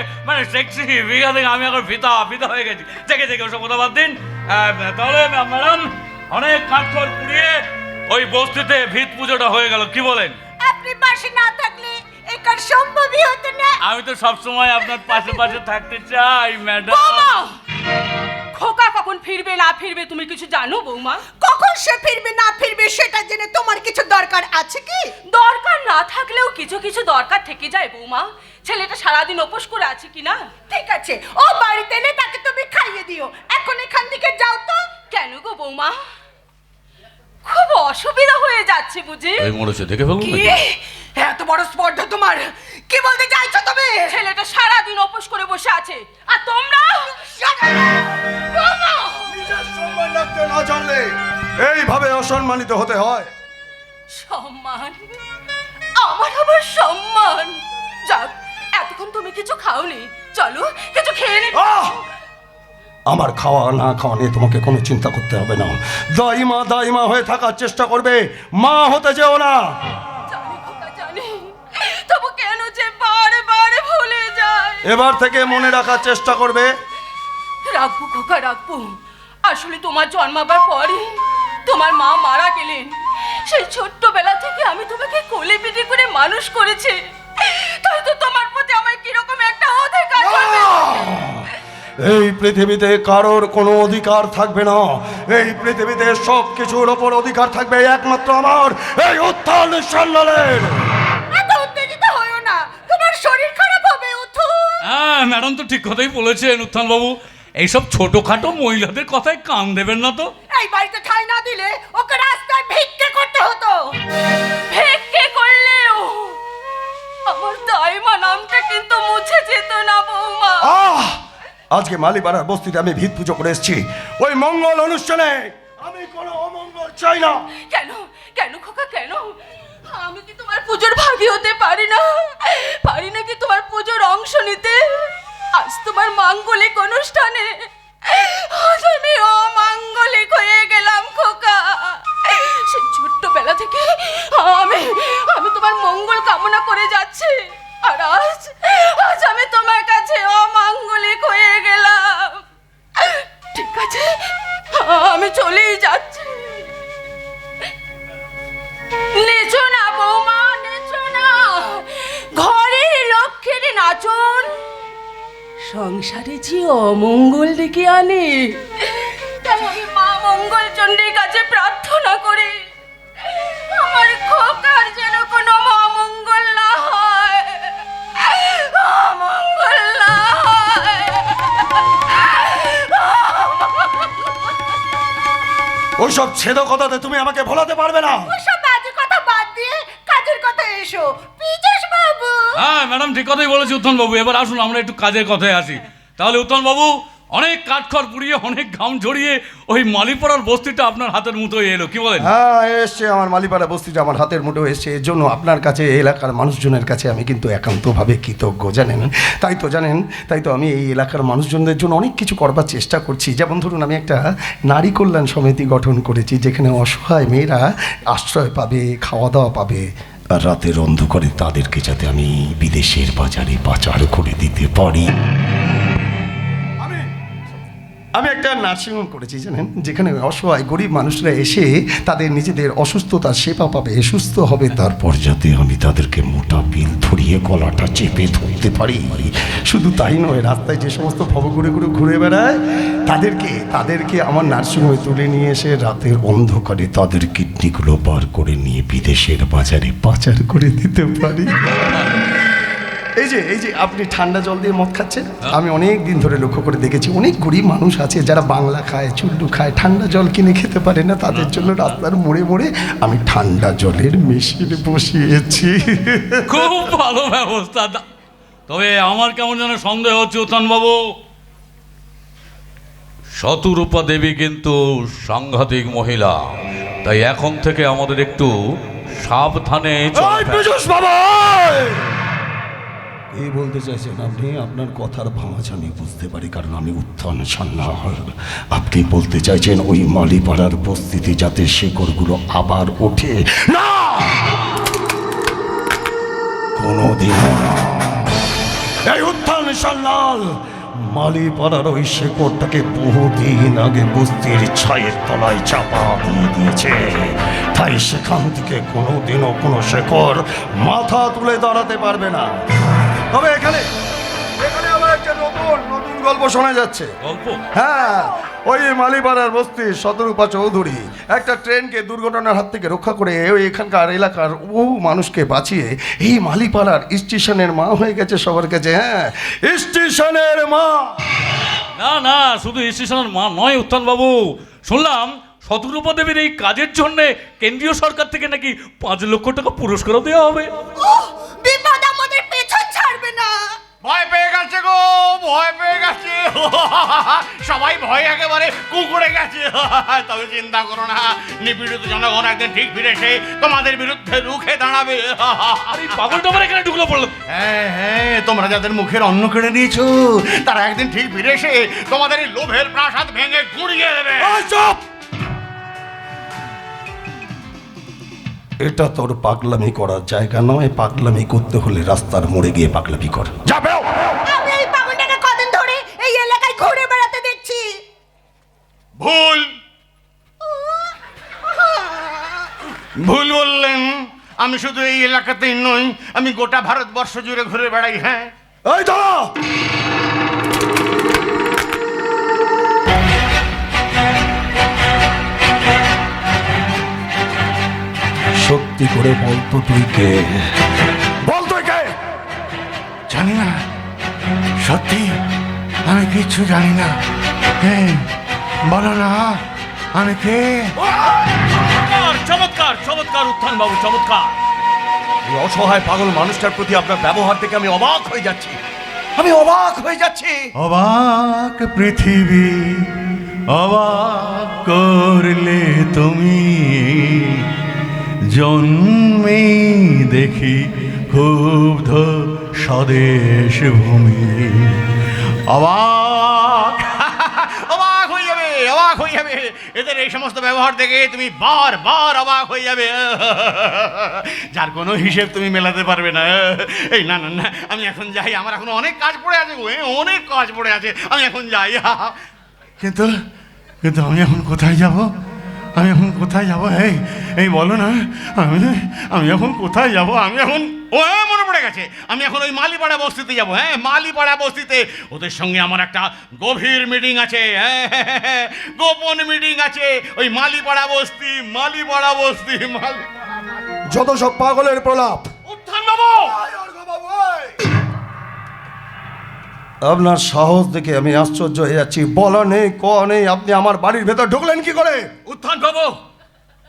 আমি এখন ফিতা হয়ে গেছি। দেখে ওসব কথা বাদ দিন। তাহলে ম্যাডাম, অনেক কাঠখড় পুড়িয়ে ওই বস্তিতে ভিত পুজোটা হয়ে গেল, কি বলেন? আপনি পাশে না থাকলে একার সম্ভবই হতো না। আমি তো সবসময় আপনার পাশে পাশে থাকতে চাই ম্যাডাম। খোকা কখন ফিরবে না ফিরবে তুমি কিছু জানো বৌমা? কখন সে ফিরবে না ফিরবে সেটা জেনে তোমার কিছু দরকার আছে কি? দরকার না থাকলেও কিছু কিছু দরকার থেকে যায় বৌমা। ছেলেটা সারাদিন উপোস করে আছে কি না? ঠিক আছে, ও বাড়িতে এলে তাকে তুমি খাইয়ে দিও। এখন এখান থেকে যাও তো। কেন গো বৌমা, খুব অসুবিধা হয়ে যাচ্ছে বুঝি? এই মরেছে, দেখে ফেলুন। কি এত বড় স্পর্ধা তোমার? কি বলতে চাইছো তুমি? ছেলেটা সারাদিন উপোস করে বসে আছে আর তোমরা নিজের সম্মান রাখতে না জানলে এইভাবে অসম্মানিত হতে হয়। সম্মান? আমার আবার সম্মান? যাক, এতক্ষণ তুমি কিছু খাওনি, চলো কিছু খেয়ে নে। আমার খাওয়া না খাওয়া নিয়ে তোমাকে কোনো চিন্তা করতে হবে না। দাইমা হয়ে থাকার চেষ্টা করবে, মা হতে যেও না। জানি খোকা জানি, তবু কেন যে বারে বারে ভুলে যায়। এবার থেকে মনে রাখার চেষ্টা করবে। রাখবো খোকা রাখবো। আসলে তোমার জন্মাবার পরে তোমার মা মারা গেলেন। সেই ছোট্টবেলা থেকে আমি তোমাকে কোলে পিঠে করে মানুষ করেছি, তাই তো তোমার প্রতি আমার কিরকম একটা অধিকার জন্মে। এই পৃথিবীতে কারোর কোনো অধিকার থাকবে না। এই পৃথিবীতে সব কিছুর ওপর অধিকার থাকবে একমাত্র আমার, এই উত্থান সান্যালের। এত উত্তেজিত হয়ো না, তোমার শরীর খারাপ হবে। উঠো। হ্যাঁ ম্যাডাম তো ঠিক কথাই বলেছেন উত্থান বাবু। এইসব ছোটখাটো মহিলাদের কথায় কান দেবেন না তো। এই বাড়িতে ঠাঁই না দিলে ওকে রাস্তায় ভিক্ষে করতে হতো। ভিক্ষে করলেও আমার দাইমা নামটা কিন্তু মুছে যেত না বৌমা। আজকে মালিপাড়ার বস্তিতে আমি ভিত পুজো করে এসেছি। ওই মঙ্গল অনুষ্ঠানে আমি কোনো অমঙ্গল চাই না। কেন কেন খোকা কেন? আমি কি তোমার পুজোর ভাগী হতে পারি না? পারি নাকি তোমার পুজোর অংশ নিতে? আজ তোমার মাঙ্গলিক অনুষ্ঠানে আজ আমি অমাঙ্গলিক হয়ে গেলাম খোকা। সেই ছোট্টবেলা থেকে আমি তোমার মঙ্গল কামনা করে যাচ্ছি, আর আজ আমি তোমার কাছে অমাঙ্গলিক হয়ে গেলাম। ঠিক আছে, আমি চলেই যাচ্ছি। নেচো না বৌমা, নেচো না। ঘরের লক্ষ্মীর নাচন সংসারে যে অমঙ্গল ডেকে আনে। তাই আমি মা মঙ্গল চণ্ডীর কাছে প্রার্থনা করি আমার খোকার যেন কোনো অমঙ্গল না হয়, অমঙ্গল না হয়। ওইসব ছেদ কথাতে তুমি আমাকে ভোলাতে পারবে না। ওসব বাজে কথা বাদ দিয়ে কাজের কথা এসো। পিজুস বাবু। হ্যাঁ ম্যাডাম ঠিক কথাই বলেছি উত্থান বাবু। এবার আসুন আমরা একটু কাজের কথায় আসি। তাহলে উত্থান বাবু, অনেক কাঠখড় পুড়িয়ে অনেক ঘাম ঝরিয়ে ওই মালিপাড়ার বস্তিটা আপনার হাতের মুঠোয় এলো, কি বলেন? হ্যাঁ, এসছে আমার মালিপাড়া বস্তিটা আমার হাতের মুঠো এসছে। এর জন্য আপনার কাছে, এই এলাকার মানুষজনের কাছে আমি কিন্তু একান্তভাবে কৃতজ্ঞ, জানেন। তাই তো আমি এই এলাকার মানুষজনদের জন্য অনেক কিছু করবার চেষ্টা করছি। যেমন ধরুন, আমি একটা নারী কল্যাণ সমিতি গঠন করেছি, যেখানে অসহায় মেয়েরা আশ্রয় পাবে, খাওয়া দাওয়া পাবে, আর রাতের অন্ধকারে তাদেরকে যাতে আমি বিদেশের বাজারে পাচার করে দিতে পারি। আমি একটা নার্সিংহোম করেছি, জানেন, যেখানে অসহায় গরিব মানুষরা এসে তাদের নিজেদের অসুস্থতার সেবা পাবে, সুস্থ হবে, তারপর যাতে আমি তাদেরকে মোটা বিল ধরিয়ে গলাটা চেপে ধরতে পারি। শুধু তাই নয়, রাস্তায় যে সমস্ত ভবঘুরে ঘুরে বেড়ায় তাদেরকে আমার নার্সিংহোমে তুলে নিয়ে এসে রাতের অন্ধকারে তাদের কিডনিগুলো বার করে নিয়ে বিদেশের বাজারে পাচার করে দিতে পারি। এই যে আপনি ঠান্ডা জল দিয়ে মদ খাচ্ছেন, আমি অনেক দিন ধরে লক্ষ্য করে দেখেছি অনেক গরিব মানুষ আছে যারা বাংলা খায়, চুল্লু খায়, ঠান্ডা জল কিনে খেতে পারে না। তাদের জন্য রাস্তার মোড়ে আমি ঠান্ডা জলের মেশিন বসিয়েছি। খুব ভালো ব্যবস্থা। তবে আমার কেমন যেন সন্দেহ হচ্ছে উত্থানবাবু, শতরূপা দেবী কিন্তু সাংঘাতিক মহিলা, তাই এখন থেকে আমাদের একটু সাবধানে এই বলতে চাইছেন আপনি? আপনার কথার ভাঁজ আমি বুঝতে পারি, কারণ আমি উত্থান সান্যাল। আপনি বলতে চাইছেন ওই মালিপাড়ার বস্তিতে যাতে শেকড়গুলো আবার ওঠে? না, কোনোদিন না। এই উত্থান সান্যাল মালিপাড়ার ওই শেকড়টাকে বহুদিন আগে বস্তির ছায়ের তলায় চাপা দিয়ে দিয়েছে, তাই সেখান থেকে কোনোদিনও কোনো শেকড় মাথা তুলে দাঁড়াতে পারবে না। তবে এখানে আমার একটা নতুন গল্প শোনা যাচ্ছে। গল্প? হ্যাঁ, ওই মালিপাড়ার বস্তির শতরূপা চৌধুরী একটা ট্রেনকে দুর্ঘটনার হাত থেকে রক্ষা করে ওই এখানকার এলাকার বহু মানুষকে বাঁচিয়ে এই মালিপাড়ার স্টেশনের মা হয়ে গেছে সবার কাছে। হ্যাঁ, স্টেশনের মা। না, শুধু স্টেশনের মা নয় উত্থানবাবু, শুনলাম শতরূপা দেবীর এই কাজের জন্য কেন্দ্রীয় সরকার থেকে নাকি 5 লক্ষ টাকা পুরস্কারও দেওয়া হবে। বিপদ আমাদের পেছন ছাড়বে না। ভয় পেয়ে গেছে গো, ভয় পেয়ে গেছে সবাই, ভয় একেবারে কুকুরে গেছে। তবে চিন্তা করো না, নিপীড়িত জনগণ একদিন ঠিক ফিরে এসে তোমাদের বিরুদ্ধে রুখে দাঁড়াবে। আরে পাগলটা আমার এখানে ঢুকলো পড়লো। হ্যাঁ, তোমরা যাদের মুখের অন্ন কেড়ে নিয়েছো তারা একদিন ঠিক ফিরে এসে তোমাদের এই লোভের প্রাসাদ ভেঙে গুড়িয়ে দেবে। এটা তোর পাগলামি করার জায়গা নয়। পাগলামি করতে হলে রাস্তার মোড়ে গিয়ে পাগলামি কর। যাবে। আমি এই পাগলটাকে কদিন ধরে এই এলাকায় ঘুরে বেড়াতে দেখছি। ভুল বললেন। আমি শুধু এই এলাকাতেই নই, আমি গোটা ভারতবর্ষ জুড়ে ঘুরে বেড়াই। হ্যাঁ, এই দাঁড়া। সত্যি করে বলতো তুই কে? জানি না, সত্যি আমি কিচ্ছু জানি না। বলো না আমি কে? চমৎকার উত্থানবাবু, চমৎকার। এই অসহায় পাগল মানুষটার প্রতি আপনার ব্যবহার থেকে আমি অবাক হয়ে যাচ্ছি। অবাক পৃথিবী অবাক করলে তুমি, জন্মে দেখি ক্ষুব্ধ স্বদেশ ভূমি। অবাক হয়ে যাবে এদের এই সমস্ত ব্যবহার দেখে। তুমি বার অবাক হয়ে যাবে, যার কোনো হিসেব তুমি মেলাতে পারবে না। এই না, আমি এখন যাই, আমার এখন অনেক কাজ পড়ে আছে, অনেক কাজ পড়ে আছে, আমি এখন যাই। কিন্তু আমি এখন কোথায় যাব? এই বলো না, আমি এখন কোথায় যাব? আমি এখন মনে পড়ে গেছে, আমি এখন ওই মালিপাড়া বস্তিতে যাবো। হ্যাঁ, মালিপাড়া বস্তিতে ওদের সঙ্গে আমার একটা গভীর মিটিং আছে। হ্যাঁ, গোপন মিটিং আছে। ওই মালিপাড়া বস্তি। যত সব পাগলের প্রলাপ। উত্থানবাবু, আপনার সাহস দেখে আমি আশ্চর্য হয়ে যাচ্ছি। বলা নেই, কওয়া নেই, আপনি আমার বাড়ির ভেতর ঢুকলেন কি করে? উত্থানবাবু,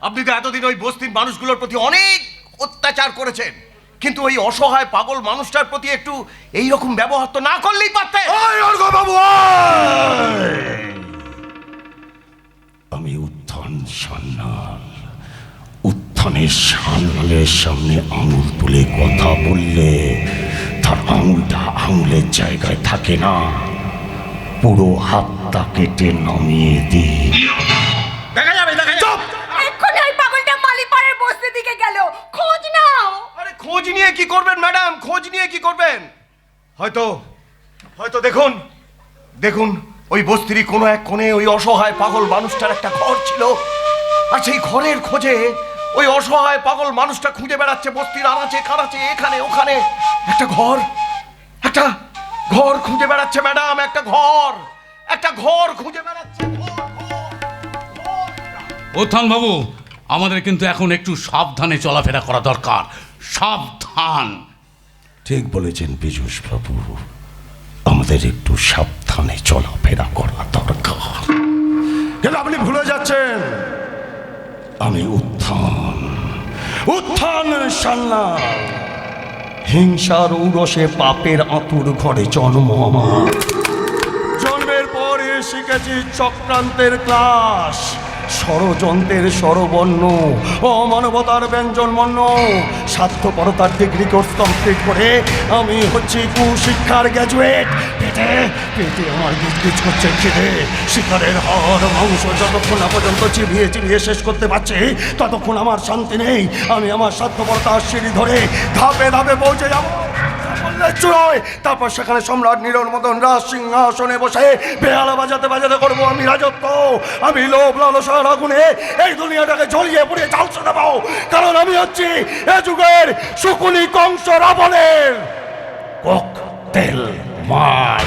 আপনি তো এতদিন ওই বস্তির মানুষগুলোর প্রতি অনেক অত্যাচার করেছেন, কিন্তু ওই অসহায় পাগল মানুষটার প্রতি একটু এইরকম ব্যবহার তো না করলেই পারতেন। বাবু সামনের সামনে আঙুল তুলে কথা বললে তার আঙুলটা আঙুলের জায়গায় থাকে না, পুরো হাতটা কেটে নামিয়ে দিই। দেখা যাবে, দেখা যাবে। এক্ষুনি ওই পাগলটা মালিপাড়ের বস্তি দিকে গেল, খোঁজ নাও। আরে খোঁজ নিয়ে কি করবেন ম্যাডাম, খোঁজ নিয়ে কি করবেন? হয়তো হয়তো দেখুন দেখুন ওই বস্তির কোনো এক কোণে ওই অসহায় পাগল মানুষটার একটা ঘর ছিল, আর সেই ঘরের খোঁজে ওই অসহায় পাগল মানুষটা খুঁজে বেড়াচ্ছে বস্তির আনাচে কানাচে, এখানে ওখানে একটা ঘর খুঁজে বেড়াচ্ছে ম্যাডাম, একটা ঘর খুঁজে বেড়াচ্ছে। উত্থান বাবু, আমাদের কিন্তু এখন একটু সাবধানে চলাফেরা করা দরকার। সাবধান। ঠিক বলেছেন পীযূষ বাবু, আমাদের একটু সাবধানে চলাফেরা করা দরকার। কিন্তু আপনি ভুলে যাচ্ছেন, আমি উত্থান সান্যাল। হিংসার ঔরসে পাপের আঁতুর ঘরে জন্ম আমার। জন্মের পরে শিখেছি চক্রান্তের ক্লাস, ষড়যন্ত্রের স্বরবর্ণ, অমানবতার ব্যঞ্জন বর্ণ, স্বার্থপরতার ডিগ্রি কোর্স কমপ্লিট করে আমি হচ্ছি কুশিক্ষার গ্র্যাজুয়েট। পেটে পেটে আমার গিজগিজ করছে খিদে, শিকারের হাড় মাংস যতক্ষণ না পর্যন্ত চিবিয়ে চিবিয়ে শেষ করতে পারছি ততক্ষণ আমার শান্তি নেই। আমি আমার স্বার্থপরতার সিঁড়ি ধরে ধাপে ধাপে পৌঁছে যাব চূড়ায়, তারপর সেখানে সম্রাট নীরর মতন রাজ সিংহাসনে বসে বেহালা বাজাতে বাজাতে করবো আমি রাজত্ব। আমি লোভ লালসার আগুনে এই দুনিয়াটাকে জ্বলিয়ে পুড়িয়ে ঝালসে দেবো, কারণ আমি হচ্ছি এ যুগের শকুনি কংস রাবণের ককটেল মাল।